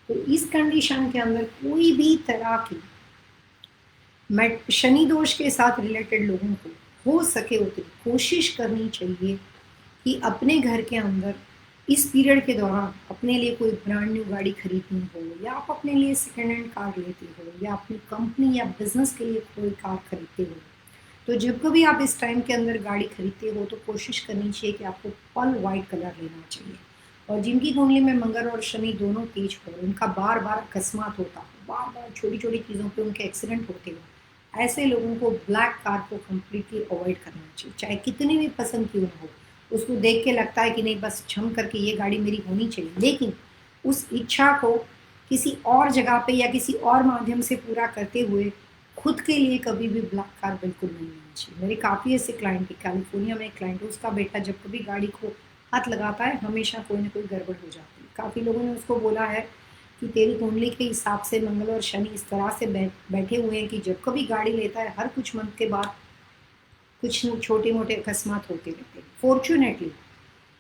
तो इस कंडीशन के अंदर कोई भी तरह की शनि दोष के साथ रिलेटेड लोगों को हो सके उतनी कोशिश करनी चाहिए कि अपने घर के अंदर इस पीरियड के दौरान अपने लिए कोई ब्रांड न्यू गाड़ी खरीदनी हो, या आप अपने लिए सेकेंड हैंड कार लेते हो, या अपनी कंपनी या बिजनेस के लिए कोई कार खरीदते हो, तो जब कभी आप इस टाइम के अंदर गाड़ी खरीदते हो तो कोशिश करनी चाहिए कि आपको पल वाइट कलर लेना चाहिए। और जिनकी कुंडली में मंगल और शनि दोनों तेज हो, उनका बार बार अकस्मात होता हो, बार बार छोटी छोटी चीज़ों पे उनके एक्सीडेंट होते हो, ऐसे लोगों को ब्लैक कार को कम्प्लीटली अवॉइड करना चाहिए, चाहे कितनी भी पसंद क्यों ना हो। उसको देख के लगता है कि नहीं बस झम करके ये गाड़ी मेरी होनी चाहिए, लेकिन उस इच्छा को किसी और जगह पे या किसी और माध्यम से पूरा करते हुए खुद के लिए कभी भी ब्लैक कार बिल्कुल नहीं लेनी चाहिए। मेरे काफ़ी ऐसे क्लाइंट हैं, कैलिफोर्निया में एक क्लाइंट है, उसका बेटा जब कभी गाड़ी को हाथ लगाता है हमेशा कोई ना कोई गड़बड़ हो जाती है। काफ़ी लोगों ने उसको बोला है कि तेरी कुंडली के हिसाब से मंगल और शनि इस तरह से बैठे हुए हैं कि जब कभी गाड़ी लेता है हर कुछ मंथ के बाद कुछ छोटे मोटे अकस्मात होते रहते हैं। फॉर्चुनेटली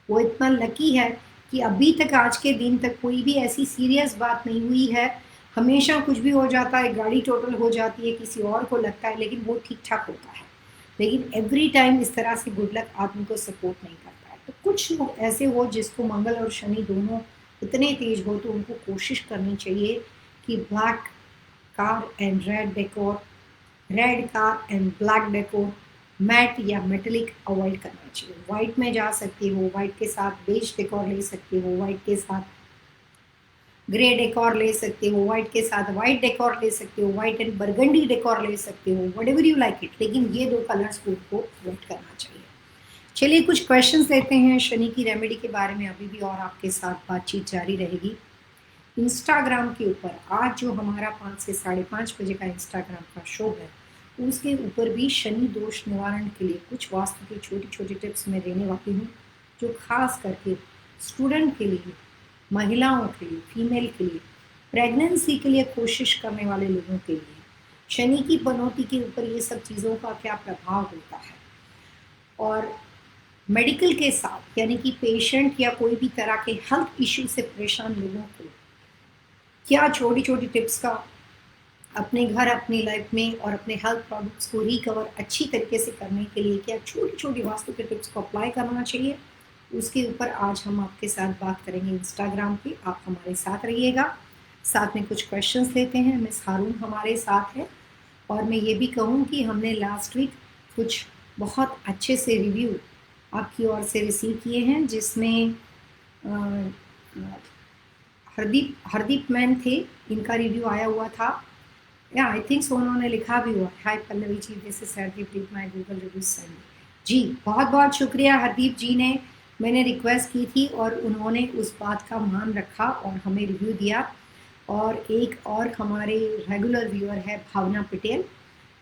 वो इतना लकी है कि अभी तक आज के दिन तक कोई भी ऐसी सीरियस बात नहीं हुई है। हमेशा कुछ भी हो जाता है, गाड़ी टोटल हो जाती है, किसी और को लगता है, लेकिन वो ठीक ठाक होता है। लेकिन एवरी टाइम इस तरह से गुड लक आदमी को सपोर्ट नहीं करता है। तो कुछ लोग ऐसे हो जिसको मंगल और शनि दोनों इतने तेज हो, तो उनको कोशिश करनी चाहिए कि black car and red decor, red car and black decor, matte या मेटेलिक अवॉइड करना चाहिए। वाइट में जा सकते हो, वाइट के साथ बेज डेकोर ले सकते हो, वाइट के साथ ग्रे डेकोर ले सकते हो, वाइट के साथ वाइट डेकोर ले सकते हो, वाइट एंड बर्गंडी डेकोर ले सकते हो, व्हाटएवर यू लाइक इट, लेकिन ये दो कलर्स को अवॉइड करना चाहिए। चलिए कुछ क्वेश्चंस लेते हैं शनि की रेमेडी के बारे में, अभी भी और आपके साथ बातचीत जारी रहेगी। इंस्टाग्राम के ऊपर आज जो हमारा 5 से 5:30 बजे का इंस्टाग्राम का शो है, उसके ऊपर भी शनि दोष निवारण के लिए कुछ वास्तु की छोटी छोटी टिप्स मैं देने वाली हूँ, जो खास करके स्टूडेंट के लिए, महिलाओं के लिए, फीमेल के लिए, प्रेगनेंसी के लिए कोशिश करने वाले लोगों के लिए, शनि की बनौती के ऊपर ये सब चीज़ों का क्या प्रभाव होता है, और मेडिकल के साथ यानी कि पेशेंट या कोई भी तरह के हेल्थ इश्यू से परेशान लोगों को क्या छोटी छोटी टिप्स का अपने घर, अपनी लाइफ में और अपने हेल्थ प्रॉब्लम्स को रिकवर अच्छी तरीके से करने के लिए क्या छोटी छोटी वास्तु के टिप्स को अप्लाई करना चाहिए, उसके ऊपर आज हम आपके साथ बात करेंगे इंस्टाग्राम पे। आप हमारे साथ रहिएगा। साथ में कुछ क्वेश्चंस लेते हैं। मिस हारून हमारे साथ है, और मैं ये भी कहूँ कि हमने लास्ट वीक कुछ बहुत अच्छे से रिव्यू आपकी ओर से रिसीव किए हैं, जिसमें हरदीप हरदीप मैन थे, इनका रिव्यू आया हुआ था। या आई थिंक सो उन्होंने लिखा भी हुआ, hi Pallavi ji, this is Hardeep, read my Google review send. जी बहुत बहुत शुक्रिया हरदीप जी ने, मैंने रिक्वेस्ट की थी और उन्होंने उस बात का मान रखा और हमें रिव्यू दिया। और एक और हमारे रेगुलर व्यूअर है भावना पटेल,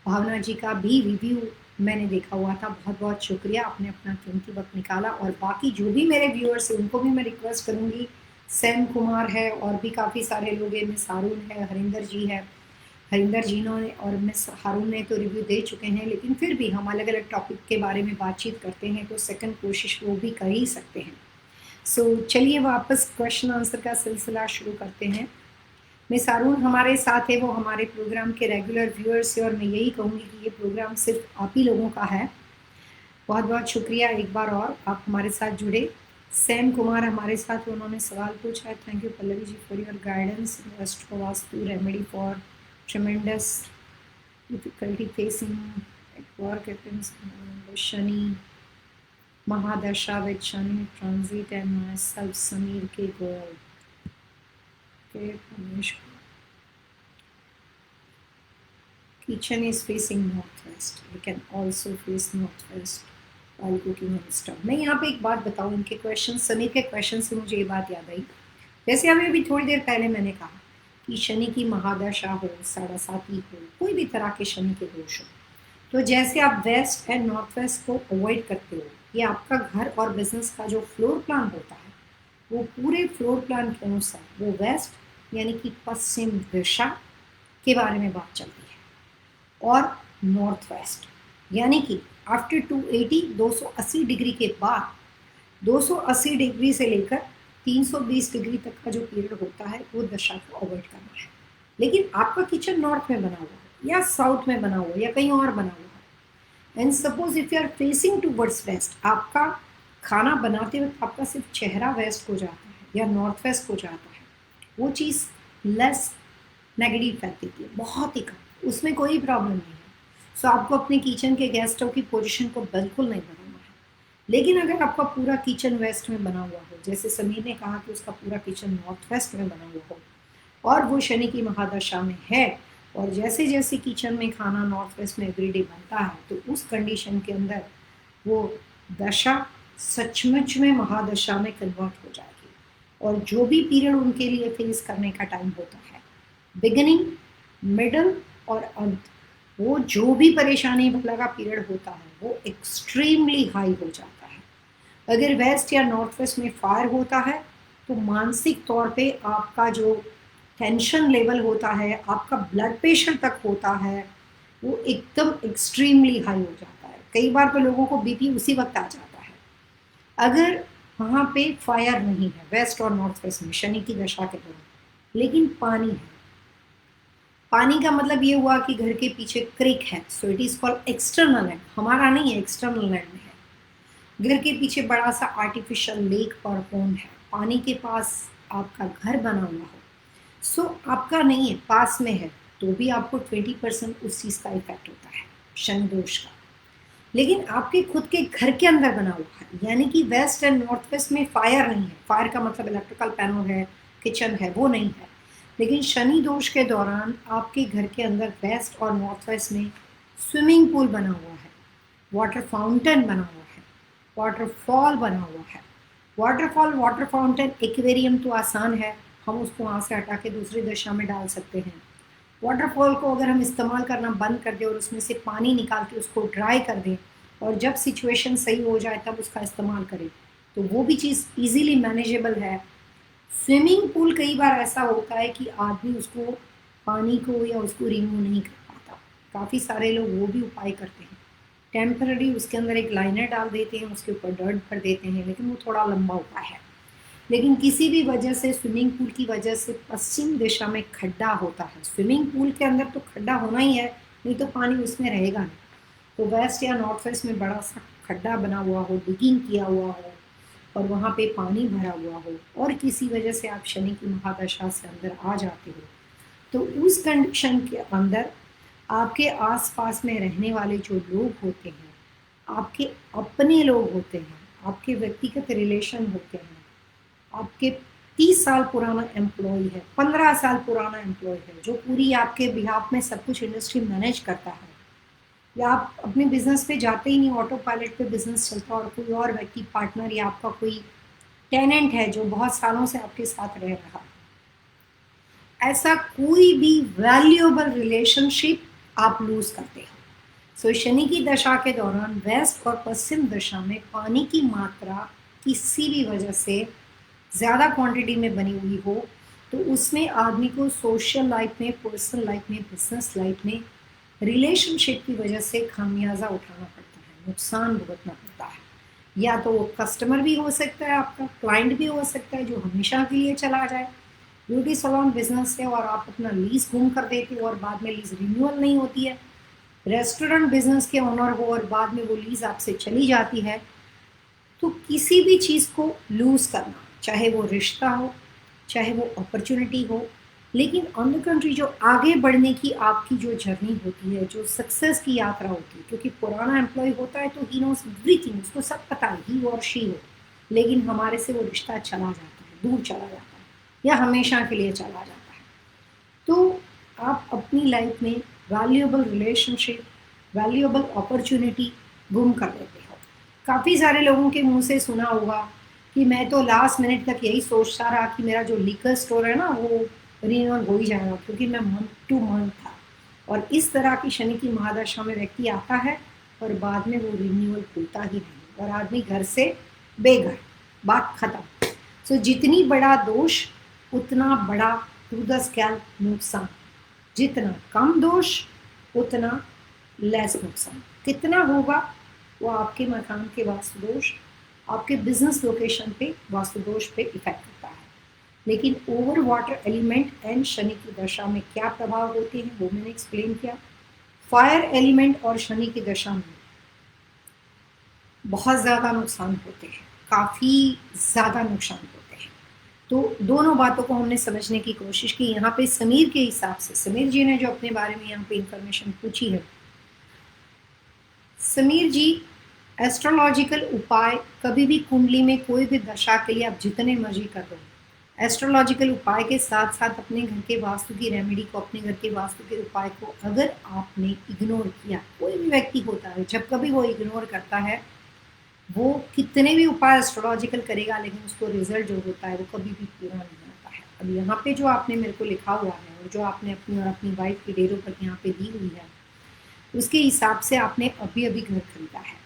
भावना जी का भी रिव्यू मैंने देखा हुआ था। बहुत बहुत शुक्रिया, आपने अपना कीमती वक्त निकाला। और बाकी जो भी मेरे व्यूअर्स हैं उनको भी मैं रिक्वेस्ट करूँगी, सैम कुमार है और भी काफ़ी सारे लोग हैं, मिस हारून है, हरिंदर जी है, हरिंदर जी ने और मिस हारून ने तो रिव्यू दे चुके हैं, लेकिन फिर भी हम अलग अलग टॉपिक के बारे में बातचीत करते हैं तो सेकंड कोशिश वो भी कर ही सकते हैं। सो चलिए वापस क्वेश्चन आंसर का सिलसिला शुरू करते हैं। मिस हारून हमारे साथ है, वो हमारे प्रोग्राम के रेगुलर व्यूअर्स है, और मैं यही कहूँगी कि ये प्रोग्राम सिर्फ आप ही लोगों का है। बहुत बहुत शुक्रिया एक बार और आप हमारे साथ जुड़े। सैम कुमार हमारे साथ, उन्होंने सवाल पूछा है, thank you Pallavi ji for your guidance, Vastu remedy for tremendous difficulty facing at work, at Shani. Mahadasha with Shani transit and myself Samir K. Goel. Okay, Ramesh. Kitchen is facing northwest. We can also face northwest while cooking and stuff. मैं यहाँ पे एक बात बताऊँ, इनके question, Sameer के question से मुझे ये बात याद आई। जैसे अभी थोड़ी देर पहले मैंने कहा कि शनि की महादशा हो, साढ़ासाती हो, कोई भी तरह के शनि के दोष हो, तो जैसे आप वेस्ट एंड नॉर्थ वेस्ट को अवॉइड करते हो, ये आपका घर और बिजनेस का जो फ्लोर प्लान होता है वो पूरे फ्लोर प्लान के अनुसार वो वेस्ट यानी कि पश्चिम दिशा के बारे में बात चलती है, और नॉर्थ वेस्ट यानी कि आफ्टर 280 डिग्री के बाद 280 डिग्री से लेकर 320 डिग्री तक का जो पीरियड होता है वो दशा को अवॉइड करना है। लेकिन आपका किचन नॉर्थ में बना हुआ है या साउथ में बना हुआ है या कहीं और बना हुआ है, and suppose if you are facing towards west, आपका खाना बनाते वक्त आपका सिर्फ चेहरा वेस्ट को जाता है या नॉर्थ वेस्ट को जाता है, वो चीज़ लेस नेगेटिव इफेक्ट देती है, बहुत ही कम, उसमें कोई प्रॉब्लम नहीं है। सो आपको अपने किचन के गैस स्टोव की पोजीशन को बिल्कुल नहीं बनाना है। लेकिन अगर आपका पूरा किचन वेस्ट में बना हुआ हो, जैसे समीर ने कहा कि उसका पूरा किचन नॉर्थ वेस्ट में बना हुआ हो और वो शनि की महादशा में है, और जैसे जैसे किचन में खाना नॉर्थ वेस्ट में एवरीडे बनता है, तो उस कंडीशन के अंदर वो दशा सचमुच में महादशा में कन्वर्ट हो जाएगी, और जो भी पीरियड उनके लिए फेस करने का टाइम होता है, बिगिनिंग, मिडल और अंत, वो जो भी परेशानी लगा पीरियड होता है वो एक्सट्रीमली हाई हो जाता है। अगर वेस्ट या नॉर्थ वेस्ट में फायर होता है तो मानसिक तौर पे आपका जो टेंशन लेवल होता है, आपका ब्लड प्रेशर तक होता है, वो एकदम एक्सट्रीमली हाई हो जाता है। कई बार तो लोगों को बीपी उसी वक्त आ जाता है अगर वहाँ पे फायर नहीं है वेस्ट और नॉर्थ वेस्ट में शनि की दशा के दौरान, लेकिन पानी है। पानी का मतलब ये हुआ कि घर के पीछे क्रिक है, so it is called external land, हमारा नहीं है, एक्सटर्नल लैंड में है। घर के पीछे बड़ा सा आर्टिफिशियल लेक और पॉन्ड है, पानी के पास आपका घर बना हुआ हो, सो आपका नहीं है, पास में है, तो भी आपको 20% उस चीज़ का इफेक्ट होता है शनि दोष का। लेकिन आपके खुद के घर के अंदर बना हुआ है, यानी कि वेस्ट एंड नॉर्थ वेस्ट में फायर नहीं है, फायर का मतलब इलेक्ट्रिकल पैनल है, किचन है, वो नहीं है। लेकिन शनि दोष के दौरान आपके घर के अंदर वेस्ट और नॉर्थ वेस्ट में स्विमिंग पूल बना हुआ है, वाटर फाउंटेन बना हुआ है, वाटरफॉल बना हुआ है। वाटरफॉल, वाटर फाउंटेन, एक्वेरियम तो आसान है, हम उसको वहाँ से हटा के दूसरी दिशा में डाल सकते हैं। वाटरफॉल को अगर हम इस्तेमाल करना बंद कर दें और उसमें से पानी निकाल के उसको ड्राई कर दें और जब सिचुएशन सही हो जाए तब उसका इस्तेमाल करें, तो वो भी चीज़ इजीली मैनेजेबल है। स्विमिंग पूल कई बार ऐसा होता है कि आदमी उसको पानी को या उसको रिमूव नहीं कर पाता, काफ़ी सारे लोग वो भी उपाय करते हैं, टेम्पररी उसके अंदर एक लाइनर डाल देते हैं, उसके ऊपर डर्ट भर देते हैं, लेकिन वो थोड़ा लंबा उपाय है। लेकिन किसी भी वजह से स्विमिंग पूल की वजह से पश्चिम दिशा में खड्डा होता है, स्विमिंग पूल के अंदर तो खड्डा होना ही है, नहीं तो पानी उसमें रहेगा नहीं, तो वेस्ट या नॉर्थ वेस्ट में बड़ा सा खड्डा बना हुआ हो, डिगिंग किया हुआ हो और वहाँ पे पानी भरा हुआ हो, और किसी वजह से आप शनि की महादशा से अंदर आ जाते हो, तो उस कंडीशन के अंदर आपके आसपास में रहने वाले जो लोग होते हैं, आपके अपने लोग होते हैं, आपके व्यक्तिगत रिलेशन होते हैं, आपके 30 साल पुराना एम्प्लॉय है, 15 साल पुराना एम्प्लॉय है, जो पूरी आपके बिहाफ में सब कुछ इंडस्ट्री मैनेज करता है, या आप अपने बिजनेस पे जाते ही नहीं, ऑटो पायलट पे बिजनेस चलता और कोई और व्यक्ति पार्टनर या आपका कोई टेनेंट है जो बहुत सालों से आपके साथ रह रहा, ऐसा कोई भी वैल्यूएबल रिलेशनशिप आप लूज करते हो। सो शनि की दशा के दौरान वेस्ट और पश्चिम दिशा में पानी की मात्रा किसी भी वजह से ज़्यादा क्वांटिटी में बनी हुई हो, तो उसमें आदमी को सोशल लाइफ में, पर्सनल लाइफ में, बिजनेस लाइफ में रिलेशनशिप की वजह से खामियाजा उठाना पड़ता है, नुकसान भुगतना पड़ता है। या तो वो कस्टमर भी हो सकता है, आपका क्लाइंट भी हो सकता है जो हमेशा के लिए चला जाए, ब्यूटी सैलून बिजनेस है और आप अपना लीज गुम कर देते हो और बाद में लीज रिन्यूअल नहीं होती है, रेस्टोरेंट बिजनेस के ओनर हो और बाद में वो लीज आपसे चली जाती है, तो किसी भी चीज़ को लूज़ करना, चाहे वो रिश्ता हो, चाहे वो अपॉर्चुनिटी हो, लेकिन ऑन द कंट्री जो आगे बढ़ने की आपकी जो जर्नी होती है, जो सक्सेस की यात्रा होती है, क्योंकि पुराना एम्प्लॉय होता है तो ही नोस एवरीथिंग, उसको सब पता है, ही और शी हो, लेकिन हमारे से वो रिश्ता चला जाता है, दूर चला जाता है या हमेशा के लिए चला जाता है। तो आप अपनी लाइफ में वैल्यूएबल रिलेशनशिप, वैल्यूएबल अपॉर्चुनिटी गुम कर देते हो। काफ़ी सारे लोगों के मुंह से सुना होगा कि मैं तो लास्ट मिनट तक यही सोचता रहा कि मेरा जो लिकर स्टोर है ना वो रिन्यूअल हो ही जाएगा, क्योंकि मैं मंथ टू मंथ था। और इस तरह की शनि की महादशा में व्यक्ति आता है और बाद में वो रिन्यूअल होता ही नहीं और आदमी घर से बेघर, बात खत्म। सो जितनी बड़ा दोष उतना बड़ा टू द स्कैल नुकसान, जितना कम दोष उतना लेस नुकसान। कितना होगा वो आपके मकान के वास्तु दोष, आपके बिजनेस लोकेशन पे वास्तु दोष पे इफेक्ट करता है। लेकिन over water element and Shani की दशा में क्या प्रभाव होते हैं वो मैंने एक्सप्लेन किया। फायर एलिमेंट और शनि की दशा में बहुत ज़्यादा नुकसान होते हैं, काफ़ी ज़्यादा नुकसान होते हैं। तो दोनों बातों को हमने समझने की कोशिश की। यहाँ पे समीर के हिसाब से, समीर जी ने जो अपने बारे में यहाँ पे इंफॉर्मेशन पूछी है, समीर जी एस्ट्रोलॉजिकल उपाय कभी भी कुंडली में कोई भी दशा के लिए आप जितने मर्जी कर दो, एस्ट्रोलॉजिकल उपाय के साथ साथ अपने घर के वास्तु की रेमेडी को, अपने घर के वास्तु के उपाय को अगर आपने इग्नोर किया, कोई भी व्यक्ति होता है जब कभी वो इग्नोर करता है, वो कितने भी उपाय एस्ट्रोलॉजिकल करेगा लेकिन उसको रिजल्ट जो होता है वो कभी भी पूरा नहीं आता है। अब यहाँ पे जो आपने मेरे को लिखा हुआ है और जो आपने अपनी और अपनी वाइफ की डेट ऑफ बर्थ यहाँ पे दी हुई है, उसके हिसाब से आपने अभी अभी घर खरीदा है।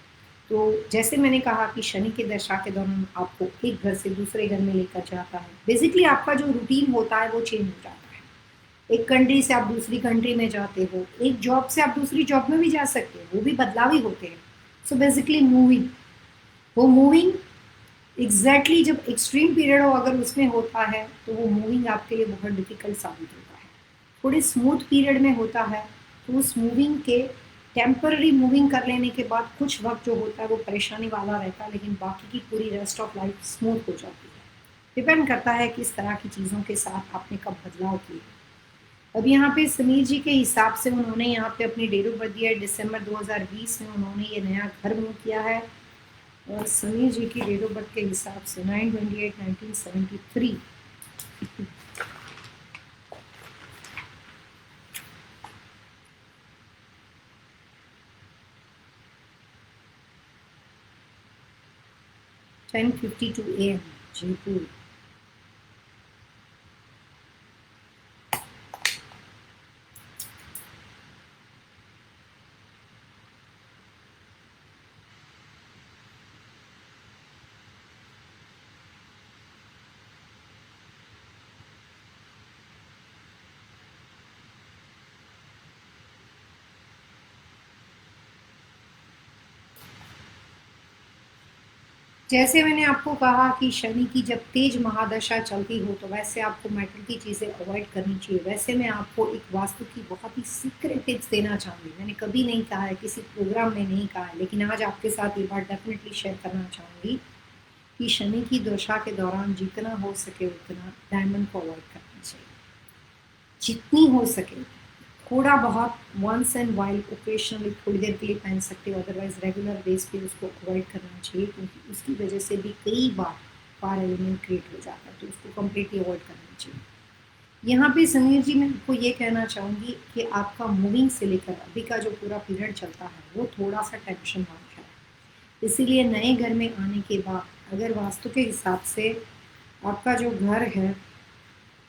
तो जैसे मैंने कहा कि शनि के दशा के दौरान आपको एक घर से दूसरे घर में लेकर जाता है, बेसिकली आपका जो रूटीन होता है वो चेंज हो जाता है। एक कंट्री से आप दूसरी कंट्री में जाते हो, एक जॉब से आप दूसरी जॉब में भी जा सकते हो, वो भी बदलाव ही होते हैं। सो बेसिकली मूविंग, वो मूविंग एग्जैक्टली जब एक्सट्रीम पीरियड हो अगर उसमें होता है तो वो मूविंग आपके लिए बहुत डिफिकल्ट साबित होता है। थोड़े स्मूथ पीरियड में होता है तो उस मूविंग के टेम्पररी मूविंग कर लेने के बाद कुछ वक्त जो होता है वो परेशानी वाला रहता है, लेकिन बाकी की पूरी रेस्ट ऑफ लाइफ स्मूथ हो जाती है। डिपेंड करता है किस तरह की चीज़ों के साथ आपने कब बदलाव किए। अब यहाँ पे समीर जी के हिसाब से उन्होंने यहाँ पे अपनी डेट ऑफ बर्थ दिया है दिसंबर 2020 में उन्होंने ये नया घर मूव किया है। और समीर जी की डेट ऑफ बर्थ के हिसाब से 9/28/1973। (10:52 AM) जयपुर। जैसे मैंने आपको कहा कि शनि की जब तेज महादशा चलती हो तो वैसे आपको मेटल की चीज़ें अवॉइड करनी चाहिए। वैसे मैं आपको एक वास्तु की बहुत ही सीक्रेट टिप्स देना चाहूँगी। मैंने कभी नहीं कहा है, किसी प्रोग्राम में नहीं कहा है, लेकिन आज आपके साथ ये बात डेफिनेटली शेयर करना चाहूँगी कि शनि की दशा के दौरान जितना हो सके उतना डायमंड को अवॉइड करना चाहिए, जितनी हो सके। थोड़ा बहुत वंस एंड वाइल ओकेशनली थोड़ी देर के लिए पहन सकते हो, अदरवाइज रेगुलर बेस पे उसको अवॉइड करना चाहिए, क्योंकि उसकी वजह से भी कई बार फायर एलिमेंट क्रिएट हो जाता है, तो उसको कम्प्लीटली अवॉइड करना चाहिए। यहाँ पे समीर जी मैं आपको ये कहना चाहूँगी कि आपका मूविंग से लेकर अभी का जो पूरा पीरियड चलता है वो थोड़ा सा टेंशन वाला है। इसीलिए नए घर में आने के बाद अगर वास्तु के हिसाब से आपका जो घर है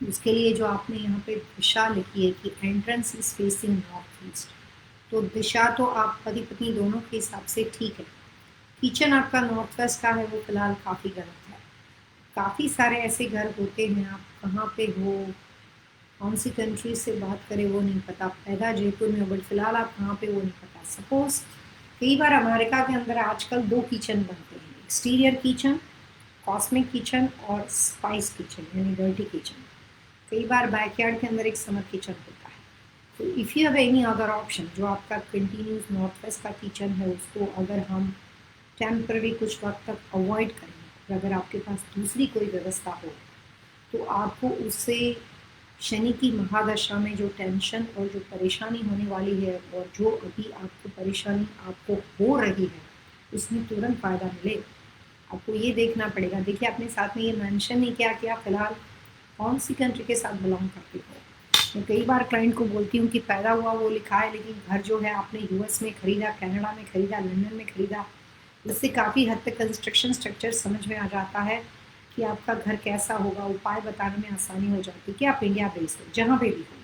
उसके लिए जो आपने यहाँ पे दिशा लिखी है कि entrance is facing north east, तो दिशा तो आप पति पत्नी दोनों के हिसाब से ठीक है। किचन आपका नॉर्थ वेस्ट का है वो फिलहाल काफ़ी गलत है। काफ़ी सारे ऐसे घर होते हैं, आप कहाँ पे हो, कौन सी कंट्री से बात करें वो नहीं पता, पैदा जयपुर में, बट फिलहाल आप कहाँ पे वो नहीं पता। सपोज कई बार अमेरिका के अंदर आजकल 2 किचन बनते हैं, एक्सटीरियर किचन, कॉस्मिक किचन और स्पाइस किचन यानी डर्टी किचन। कई बार बैकयार्ड के अंदर एक समर किचन होता है। तो if you have any other option, जो आपका कंटिन्यूस नॉर्थ वेस्ट का किचन है उसको अगर हम टेम्पररी कुछ वक्त तक अवॉइड करें, अगर आपके पास दूसरी कोई व्यवस्था हो तो आपको उससे शनि की महादशा में जो टेंशन और जो परेशानी होने वाली है और जो अभी आपको परेशानी आपको हो रही है उसमें तुरंत फ़ायदा मिले, आपको ये देखना पड़ेगा। देखिए आपने साथ में ये मेंशन नहीं किया कि आप फिलहाल कौन सी कंट्री के साथ बिलोंग करते हो। मैं कई बार क्लाइंट को बोलती हूँ कि पैदा हुआ वो लिखा है, लेकिन घर जो है आपने यूएस में खरीदा, कनाडा में खरीदा, लंदन में खरीदा। इससे काफ़ी हद तक कंस्ट्रक्शन स्ट्रक्चर समझ में आ जाता है कि आपका घर कैसा होगा, उपाय बताने में आसानी हो जाती है कि आप इंडिया बेस्ड हो, जहाँ पे भी हो।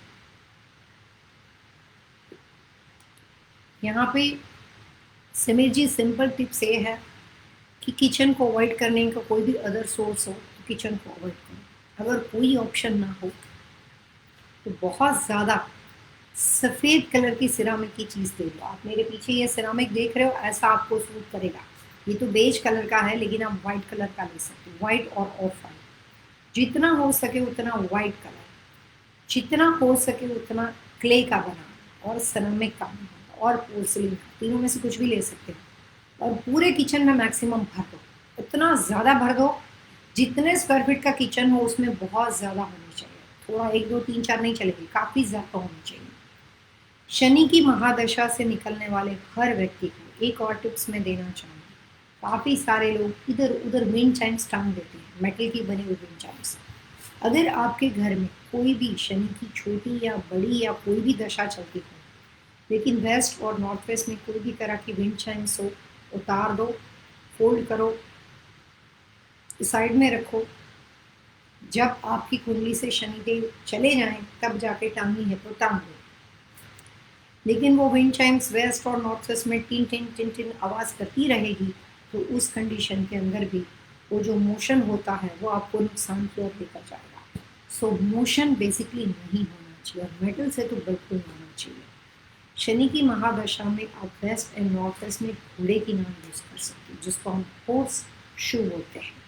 यहाँ पे समीर जी सिंपल टिप्स ये है कि किचन को अवॉइड करने का कोई भी अदर सोर्स हो तो किचन को अवॉइड करो। अगर कोई ऑप्शन ना हो तो बहुत ज़्यादा सफ़ेद कलर की सिरामिक की चीज़ दे दो। आप मेरे पीछे ये सिरामिक देख रहे हो, ऐसा आपको सूट करेगा। ये तो बेज कलर का है, लेकिन आप वाइट कलर का ले सकते हो, वाइट और ऑफ वाइट। जितना हो सके उतना वाइट कलर, जितना हो सके उतना क्ले का बना और सिरामिक का बना और पोर्सिलिन का, तीनों में से कुछ भी ले सकते हो। और पूरे किचन में मैक्सिमम भर दो, इतना ज़्यादा भर दो जितने स्क्वायर फीट का किचन हो उसमें बहुत ज़्यादा होनी चाहिए। थोड़ा एक दो तीन चार नहीं चलेगी, काफ़ी ज़्यादा होनी चाहिए। शनि की महादशा से निकलने वाले हर व्यक्ति को एक और टिप्स मैं देना चाहूँगी। काफ़ी सारे लोग इधर उधर विंड चाइम्स टांग देते हैं, मेटल की बनी हुई विंड चाइम्स। अगर आपके घर में कोई भी शनि की छोटी या बड़ी या कोई भी दशा चलती हो, लेकिन वेस्ट और नॉर्थ वेस्ट में कोई भी तरह की विंड चाइम्स हो, उतार दो, फोल्ड करो, साइड में रखो। जब आपकी कुंडली से शनिदेव चले जाएं तब जाके टांगनी है तो टांग दो। लेकिन वो विंड चाइम्स वेस्ट और नॉर्थ वेस्ट में टिन टिन टिन टिन आवाज़ करती रहेगी, तो उस कंडीशन के अंदर भी वो जो मोशन होता है वो आपको नुकसान की ओर लेकर जाएगा। सो मोशन बेसिकली नहीं होना चाहिए, और मेटल से तो बिल्कुल नहीं होना चाहिए। शनि की महादशा में आप वेस्ट एंड नॉर्थ वेस्ट में घोड़े की नाम यूज़ कर सकते हो, जिसको हम हॉर्स शू बोलते हैं।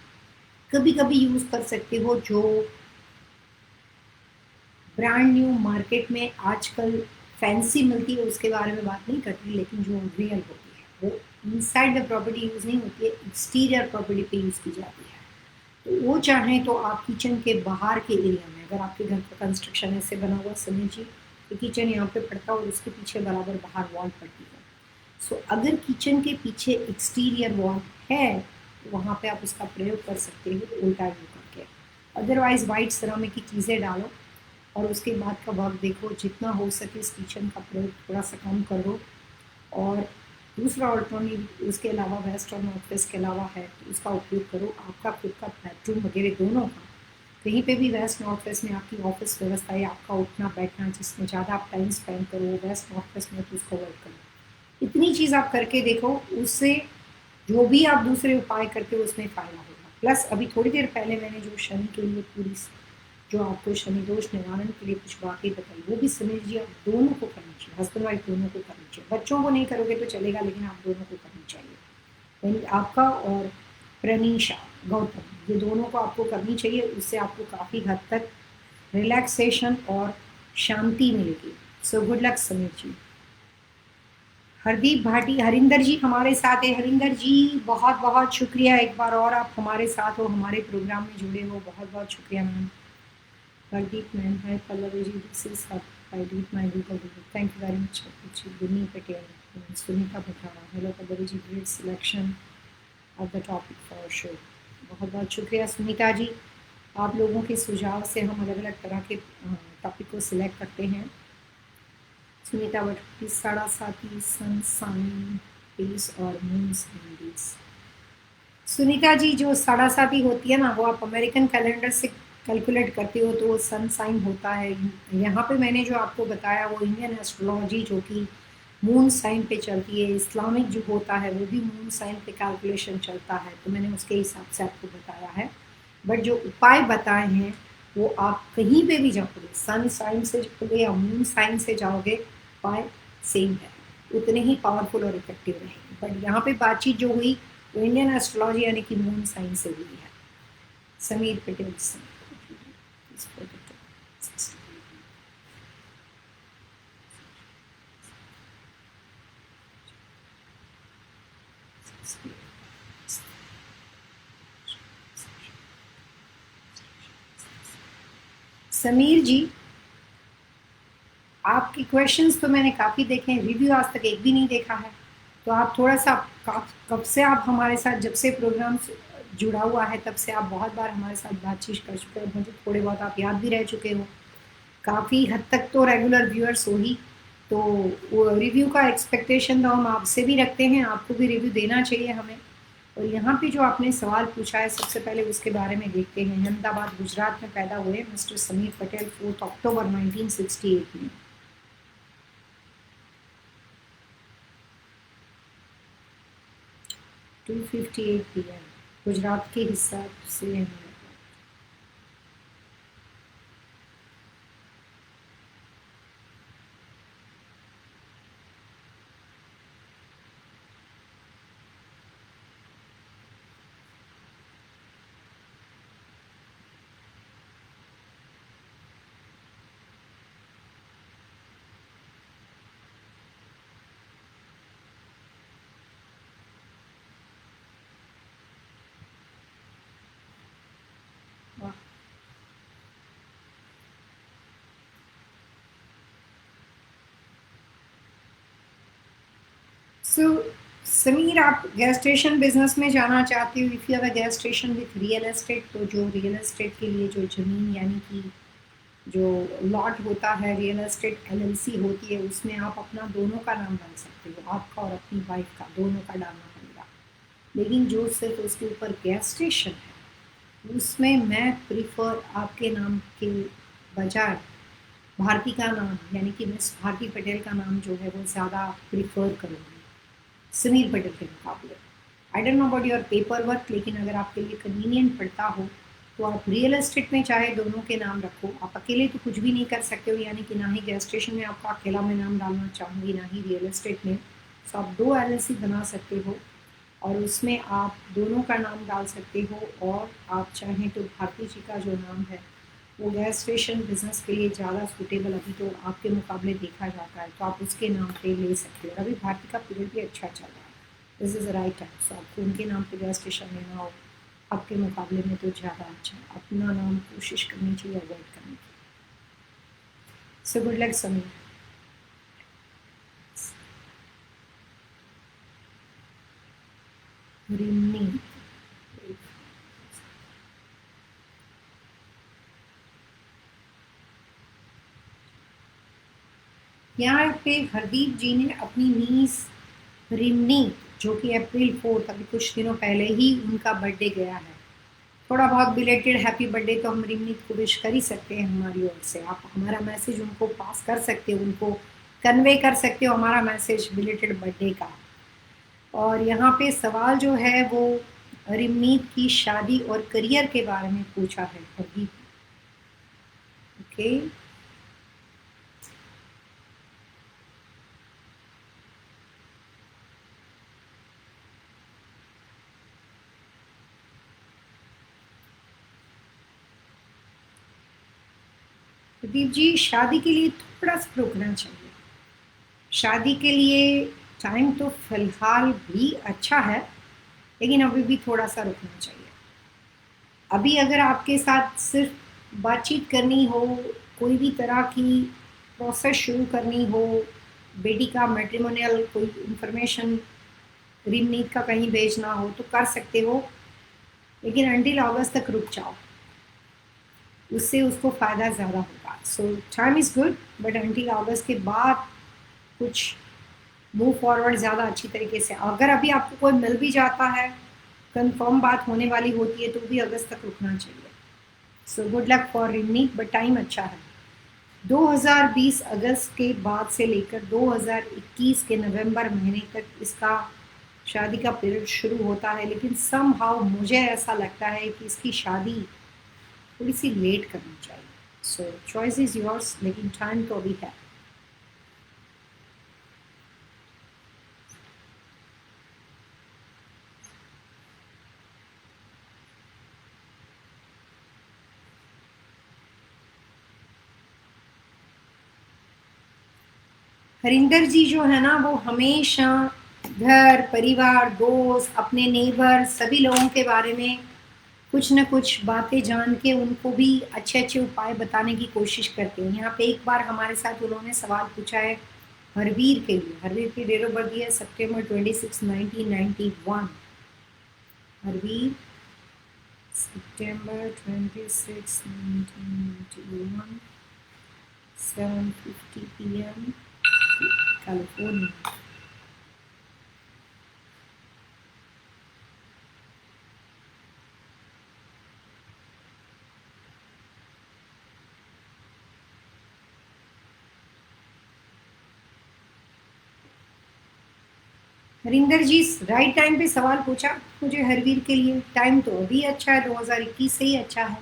कभी कभी यूज़ कर सकते हो जो ब्रांड न्यू मार्केट में आजकल फैंसी मिलती है, उसके बारे में बात नहीं करती, लेकिन जो रियल होती है वो इनसाइड द प्रॉपर्टी यूज़ नहीं होती है, एक्सटीरियर प्रॉपर्टी पे यूज़ की जाती है। तो वो चाहें तो आप किचन के बाहर के एरिया में, अगर आपके घर का कंस्ट्रक्शन ऐसे बना हुआ समझिए कि किचन यहाँ पे पड़ता है और उसके पीछे बराबर बाहर वॉल पड़ती है। सो अगर किचन के पीछे एक्सटीरियर वॉल है तो वहाँ पे आप उसका प्रयोग कर सकते हो उल्टा व्यू करके। अदरवाइज वाइट सिरामिक की चीज़ें डालो और उसके बाद का वर्क देखो, जितना हो सके इस किचन का प्रयोग थोड़ा सा कम करो। और दूसरा ऑल्टरनेटिव उसके अलावा वेस्ट और नॉर्थ वेस्ट के अलावा है तो उसका उपयोग करो आपका खुद का बेडरूम वगैरह दोनों का। कहीं पे भी वेस्ट नॉर्थ वेस्ट में आपकी ऑफिस व्यवस्था है, आपका उठना बैठना जिसमें ज़्यादा आप टाइम स्पेंड करो वेस्ट नॉर्थ वेस्ट में, तो उसको अवॉइड करो। इतनी चीज़ आप करके देखो, उससे जो भी आप दूसरे उपाय करते हो उसमें फ़ायदा होगा। प्लस अभी थोड़ी देर पहले मैंने जो शनि के लिए पूरी जो आपको शनि दोष निवारण के लिए कुछ बातें बताई, वो भी समीर जी आप दोनों को करनी चाहिए, हस्बैंड वाइफ दोनों को करनी चाहिए। बच्चों को नहीं करोगे तो चलेगा, लेकिन आप दोनों को करनी चाहिए। यानी आपका और प्रनीशा गौतम, ये दोनों को आपको करनी चाहिए। उससे आपको काफ़ी हद तक रिलैक्सेशन और शांति मिलेगी। सो गुड लक समीर जी। हरदीप भाटी, हरिंदर जी हमारे साथ है। हरिंदर जी बहुत बहुत शुक्रिया, एक बार और आप हमारे साथ हो, हमारे प्रोग्राम में जुड़े हो, बहुत बहुत शुक्रिया ma'am. Pradeep ma'am, hi Pallavi ji, this is Pradeep, my legal leader. Thank you very much, Ji. Vinny Patel, Sunita Bhattara. Hello Pallavi ji, great selection of the topic for our show. बहुत बहुत शुक्रिया सुनीता जी, आप लोगों के सुझाव से हम अलग अलग तरह के टॉपिक को सिलेक्ट करते हैं। सुनीता भट्टी, साढ़ा साथी, सन साइन पीस और moon sign piece. Sunita ji जो साढ़ा साथी होती है ना, वो आप अमेरिकन कैलेंडर से कैलकुलेट करते हो तो वो सन साइन होता है। यहाँ पे मैंने जो आपको बताया वो इंडियन एस्ट्रोलॉजी जो कि मून साइन पे चलती है, इस्लामिक जो होता है वो भी मून साइन पे कैलकुलेशन चलता है, तो मैंने उसके हिसाब से आपको बताया है। बट जो उपाय बताए हैं वो आप कहीं पे भी जाओगे, सन साइन से जाओगे या मून साइन से जाओगे, उपाय सेम है, उतने ही पावरफुल और इफेक्टिव रहेंगे। बट यहाँ पे बातचीत जो हुई वो इंडियन एस्ट्रोलॉजी यानी कि मून साइन से हुई है। समीर पटेल समीर जी, आपके क्वेश्चंस तो मैंने काफ़ी देखे हैं, रिव्यू आज तक एक भी नहीं देखा है। तो आप थोड़ा सा, कब से आप हमारे साथ, जब से प्रोग्राम जुड़ा हुआ है तब से आप बहुत बार हमारे साथ बातचीत कर चुके हो, मुझे थोड़े बहुत आप याद भी रह चुके हो, काफ़ी हद तक तो रेगुलर व्यूअर्स हो ही। तो वो रिव्यू का एक्सपेक्टेशन तो हम आपसे भी रखते हैं, आपको भी रिव्यू देना चाहिए हमें। और यहाँ पे जो आपने सवाल पूछा है, सबसे पहले उसके बारे में देखते हैं। अहमदाबाद गुजरात में पैदा हुए मिस्टर समीर पटेल 4 अक्टूबर 1968 में। 2:58 PM गुजरात के हिसाब से हैं। सो समीर, आप गैस स्टेशन बिजनेस में जाना चाहते हो। If you have a gas station with real estate, तो जो रियल एस्टेट के लिए जो ज़मीन यानी कि जो लॉट होता है, रियल एस्टेट एलएलसी होती है, उसमें आप अपना दोनों का नाम डाल सकते हो, आपका और अपनी वाइफ का, दोनों का डालना पड़ेगा। लेकिन जो सिर्फ उसके ऊपर गैस स्टेशन है, उसमें मैं प्रिफर आपके नाम के बजाय भारती का नाम यानी कि मिस भारती पटेल का नाम जो है वो ज़्यादा प्रिफर करूँगी समीर पटेल के मुकाबले। I don't know about your paper work, लेकिन अगर आपके लिए कन्वीनियंट पड़ता हो तो आप रियल एस्टेट में चाहे दोनों के नाम रखो। आप अकेले तो कुछ भी नहीं कर सकते हो, यानी कि ना ही गैस स्टेशन में आपका अकेला मैं नाम डालना चाहूँगी, ना ही रियल एस्टेट में। सो आप 2 एलएलसी बना सकते हो और उसमें आप दोनों का नाम डाल सकते हो। और आप चाहें तो भारती जी का जो नाम है वो गैस स्टेशन बिजनेस के लिए ज़्यादा सूटेबल अभी तो आपके मुकाबले देखा जाता है, तो आप उसके नाम पे ले सकते हो। अभी भारती का पीरियड भी अच्छा चल रहा है, this is the right time. So आपको उनके नाम पे गैस स्टेशन लेना हो आपके मुकाबले में तो ज़्यादा अच्छा है। अपना नाम कोशिश करनी चाहिए अवॉइड करने की। So good luck Sameer. Rinni, यहाँ पे हरदीप जी ने अपनी नीस रिन्नी, जो कि अप्रैल 4 अभी कुछ दिनों पहले ही उनका बर्थडे गया है, थोड़ा बहुत बिलेटेड हैप्पी बर्थडे तो हम रिमनीत को विश कर ही सकते हैं हमारी ओर से। आप हमारा मैसेज उनको पास कर सकते हो, उनको कन्वे कर सकते हो हमारा मैसेज बिलेटेड बर्थडे का। और यहाँ पे सवाल जो है वो रिमनीत की शादी और करियर के बारे में पूछा है हरदीप। ओके, प्रदीप जी, शादी के लिए थोड़ा सा रुकना चाहिए। शादी के लिए टाइम तो फिलहाल भी अच्छा है, लेकिन अभी भी थोड़ा सा रुकना चाहिए। अभी अगर आपके साथ सिर्फ बातचीत करनी हो, कोई भी तरह की प्रोसेस शुरू करनी हो, बेटी का मैट्रिमोनियल कोई इंफॉर्मेशन रिमनीत का कहीं भेजना हो तो कर सकते हो, लेकिन अंटिल अगस्त तक रुक जाओ, उससे उसको फ़ायदा ज़्यादा होगा। So time is good, but until August के बाद कुछ मूव फॉरवर्ड ज़्यादा अच्छी तरीके से। अगर अभी आपको कोई मिल भी जाता है, कंफर्म बात होने वाली होती है, तो भी अगस्त तक रुकना चाहिए। So good luck for Rimneet, but time अच्छा है। 2020 अगस्त के बाद से लेकर 2021 के नवंबर महीने तक इसका शादी का पीरियड शुरू होता है, लेकिन समहाउ मुझे ऐसा लगता है कि इसकी शादी थोड़ी सी लेट करनी चाहिए। सो चॉइस इज़ योर्स, लेकिन टाइम तो अभी है। हरिंदर जी जो है ना, वो हमेशा घर परिवार दोस्त अपने नेबर सभी लोगों के बारे में कुछ न कुछ बातें जान के उनको भी अच्छे अच्छे उपाय बताने की कोशिश करते हैं। यहाँ पे एक बार हमारे साथ उन्होंने सवाल पूछा है हरवीर के लिए। हरवीर की डेट ऑफ बर्थ है September 26, 1991। Harveer September 26, 1991, 7:50 p.m. California। Harinder ji right time पे सवाल पूछा मुझे हरवीर के लिए। टाइम तो अभी अच्छा है, 2021 से ही अच्छा है,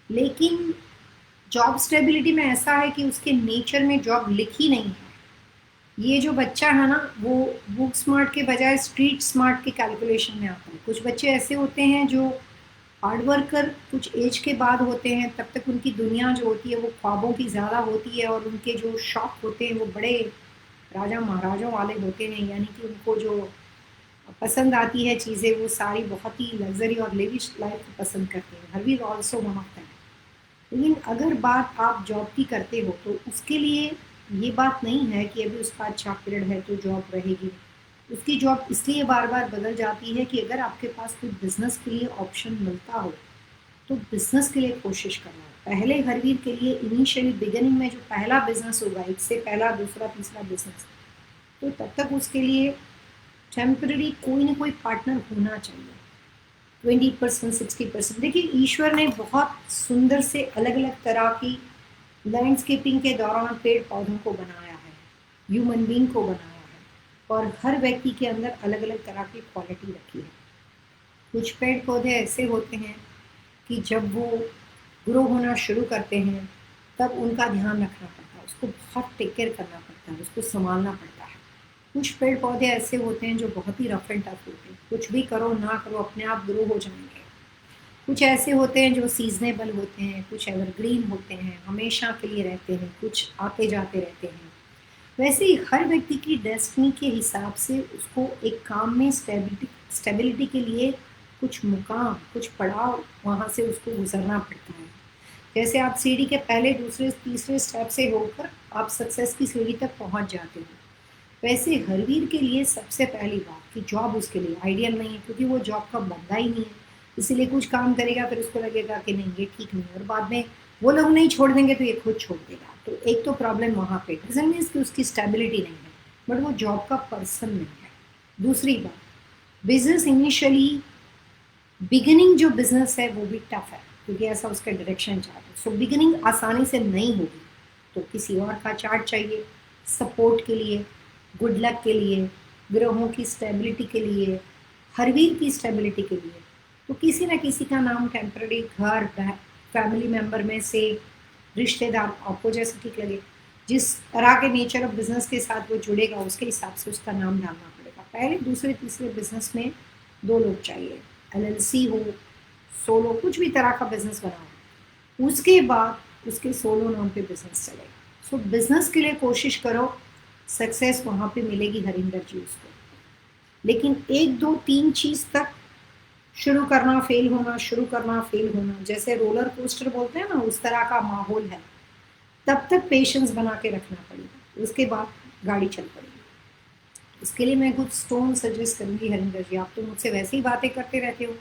लेकिन जॉब स्टेबिलिटी में ऐसा है कि उसके नेचर में जॉब लिखी नहीं है। ये जो बच्चा है ना, वो बुक स्मार्ट के बजाय स्ट्रीट स्मार्ट के कैलकुलेशन में आता है। कुछ बच्चे ऐसे होते हैं जो हार्ड वर्कर कुछ एज के बाद होते हैं, तब तक उनकी दुनिया जो होती है वो ख्वाबों की ज़्यादा होती है, और उनके जो शौक होते हैं वो बड़े राजा महाराजों वाले होते हैं, यानी कि उनको जो पसंद आती है चीज़ें वो सारी बहुत ही लग्जरी और लेविश लाइफ पसंद करते हैं। हरवीज ऑल्सो वन ऑफ दैम। लेकिन अगर बात आप जॉब की करते हो तो उसके लिए ये बात नहीं है कि अभी उसका अच्छा पीरियड है तो जॉब रहेगी। उसकी जॉब इसलिए बार बार बदल जाती है कि अगर आपके पास कोई बिजनेस के लिए ऑप्शन मिलता हो तो बिजनेस के लिए कोशिश करना है। पहले हरवीर के लिए इनिशियली बिगिनिंग में जो पहला बिजनेस होगा, एक से पहला दूसरा तीसरा बिजनेस, तो तब तक उसके लिए टेम्पररी कोई ना कोई पार्टनर होना चाहिए। 20%, 60%। देखिए, ईश्वर ने बहुत सुंदर से अलग अलग तरह की लैंडस्केपिंग के दौरान पेड़ पौधों को बनाया है, ह्यूमन बींग को बनाया है, और हर व्यक्ति के अंदर अलग अलग तरह की क्वालिटी रखी है। कुछ पेड़ पौधे ऐसे होते हैं कि जब वो ग्रो होना शुरू करते हैं तब उनका ध्यान रखना पड़ता है, उसको बहुत टेक केयर करना पड़ता है, उसको संभालना पड़ता है। कुछ पेड़ पौधे ऐसे होते हैं जो बहुत ही रफ एंड टफ होते हैं, कुछ भी करो ना करो अपने आप ग्रो हो जाएंगे। कुछ ऐसे होते हैं जो सीजनेबल होते हैं, कुछ एवरग्रीन होते हैं, हमेशा के लिए रहते हैं, कुछ आते जाते रहते हैं। वैसे ही हर व्यक्ति की डेस्टिनी के हिसाब से उसको एक काम में स्टेबिलिटी के लिए कुछ मुकाम, कुछ पड़ाव वहाँ से उसको गुजरना पड़ता है। जैसे आप सीढ़ी के पहले दूसरे तीसरे स्टेप से होकर आप सक्सेस की सीढ़ी तक पहुँच जाते हो। वैसे हरवीर के लिए सबसे पहली बात कि जॉब उसके लिए आइडियल नहीं है, क्योंकि वो जॉब का बंदा ही नहीं है। इसीलिए कुछ काम करेगा फिर उसको लगेगा कि नहीं ये ठीक नहीं है, और बाद में वो लोग नहीं छोड़ देंगे तो ये खुद छोड़ देगा। तो एक तो प्रॉब्लम वहाँ पे डजंट मीन्स कि उसकी स्टेबिलिटी नहीं है, बट वो जॉब का पर्सन नहीं है। दूसरी बात, बिजनेस इनिशियली बिगिनिंग जो बिजनेस है वो भी टफ है, क्योंकि ऐसा उसका डायरेक्शन चार्ट है। सो बिगिनिंग आसानी से नहीं होगी, तो किसी और का चार्ट चाहिए सपोर्ट के लिए, गुड लक के लिए, ग्रहों की स्टेबिलिटी के लिए, हरवीर की स्टेबिलिटी के लिए। तो किसी न किसी का नाम टेम्पररी घर, फैमिली मेंबर में से रिश्तेदार, आपको जैसे ठीक लगे, जिस तरह के नेचर ऑफ बिजनेस के साथ वो जुड़ेगा उसके हिसाब से उसका नाम डालना पड़ेगा। पहले दूसरे तीसरे बिजनेस में दो लोग चाहिए, LLC हो, सोलो, कुछ भी तरह का बिजनेस बनाओ, उसके बाद उसके सोलो नाम पे बिजनेस चलेगा। सो बिजनेस के लिए कोशिश करो, सक्सेस वहाँ पे मिलेगी हरिंदर जी उसको। लेकिन एक दो तीन चीज तक शुरू करना फेल होना, शुरू करना फेल होना, जैसे रोलर कोस्टर बोलते हैं ना, उस तरह का माहौल है। तब तक पेशेंस बना के रखना पड़ेगा, उसके बाद गाड़ी चल पड़ेगी। इसके लिए मैं कुछ स्टोन सजेस्ट करूंगी हरिंदर जी। आप तो मुझसे वैसे ही बातें करते रहते हो,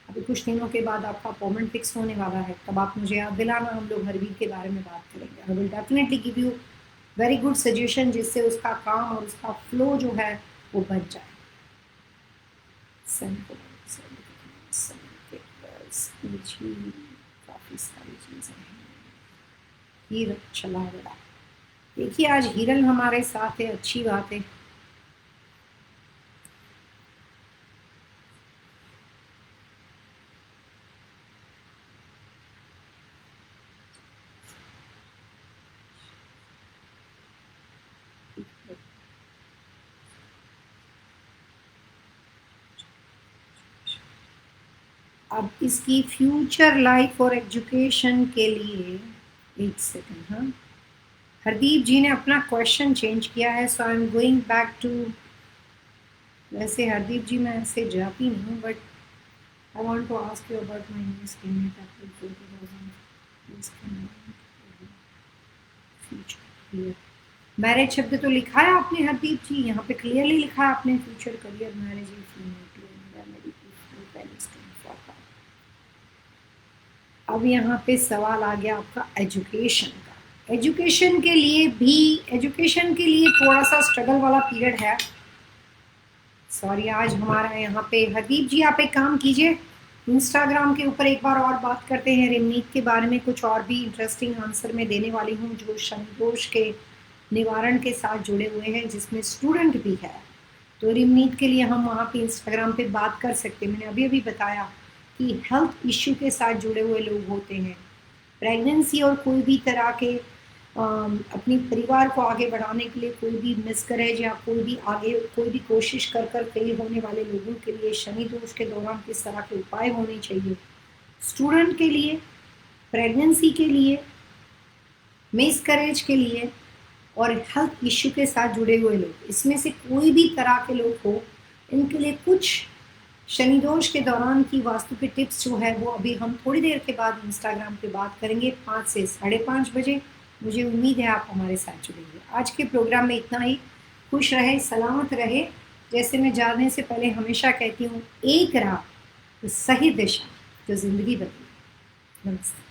अभी कुछ दिनों के बाद आपका अपॉइंटमेंट फिक्स होने वाला है, तब आप मुझे याद दिलाना, हम लोग हरवीर के बारे में बात करेंगे। I will definitely give you very good suggestion, जिससे उसका काम और उसका फ्लो जो है वो बन जाए। काफ़ी सारी चीज़ें हैं। हीरल चला बड़ा, देखिए आज हिरल हमारे साथ है, अच्छी बात है। अब इसकी फ्यूचर लाइफ और एजुकेशन के लिए एक सेकंड, हाँ, हरदीप जी ने अपना क्वेश्चन चेंज किया है, so I am going back to. वैसे हरदीप जी मैं ऐसे जाती नहीं हूँ, but I want to ask you about my new scheme April 2000. Please can future clear. Marriage शब्द तो लिखा है आपने हरदीप जी, यहाँ पे क्लियरली लिखा है आपने फ्यूचर करियर मैरिज अब यहाँ पे सवाल आ गया आपका एजुकेशन का। एजुकेशन के लिए थोड़ा सा स्ट्रगल वाला पीरियड है। सॉरी, आज हमारा यहाँ पे हरदीप जी आप एक काम कीजिए, इंस्टाग्राम के ऊपर एक बार और बात करते हैं रिमनीत के बारे में। कुछ और भी इंटरेस्टिंग आंसर मैं देने वाली हूँ जो शनि दोष के निवारण के साथ जुड़े हुए हैं, जिसमें स्टूडेंट भी है। तो रिमनीत के लिए हम वहाँ पे इंस्टाग्राम पे बात कर सकते हैं। मैंने अभी अभी बताया कि हेल्थ इश्यू के साथ जुड़े हुए लोग होते हैं, प्रेगनेंसी और कोई भी तरह के अपनी परिवार को आगे बढ़ाने के लिए कोई भी मिसकरेज या कोई भी कोशिश कर फेल होने वाले लोगों के लिए शनि दोष के दौरान किस तरह के उपाय होने चाहिए, स्टूडेंट के लिए, प्रेगनेंसी के लिए, मिसकरेज के लिए और हेल्थ इश्यू के साथ जुड़े हुए लोग, इसमें से कोई भी तरह के लोग हो, इनके लिए कुछ शनि दोष के दौरान की वास्तु के टिप्स जो है वो अभी हम थोड़ी देर के बाद इंस्टाग्राम पे बात करेंगे 5 से 5:30 बजे। मुझे उम्मीद है आप हमारे साथ जुड़ेंगे। आज के प्रोग्राम में इतना ही। खुश रहे, सलामत रहे। जैसे मैं जाने से पहले हमेशा कहती हूँ, एक राह तो सही दिशा जो जिंदगी बदले। नमस्ते।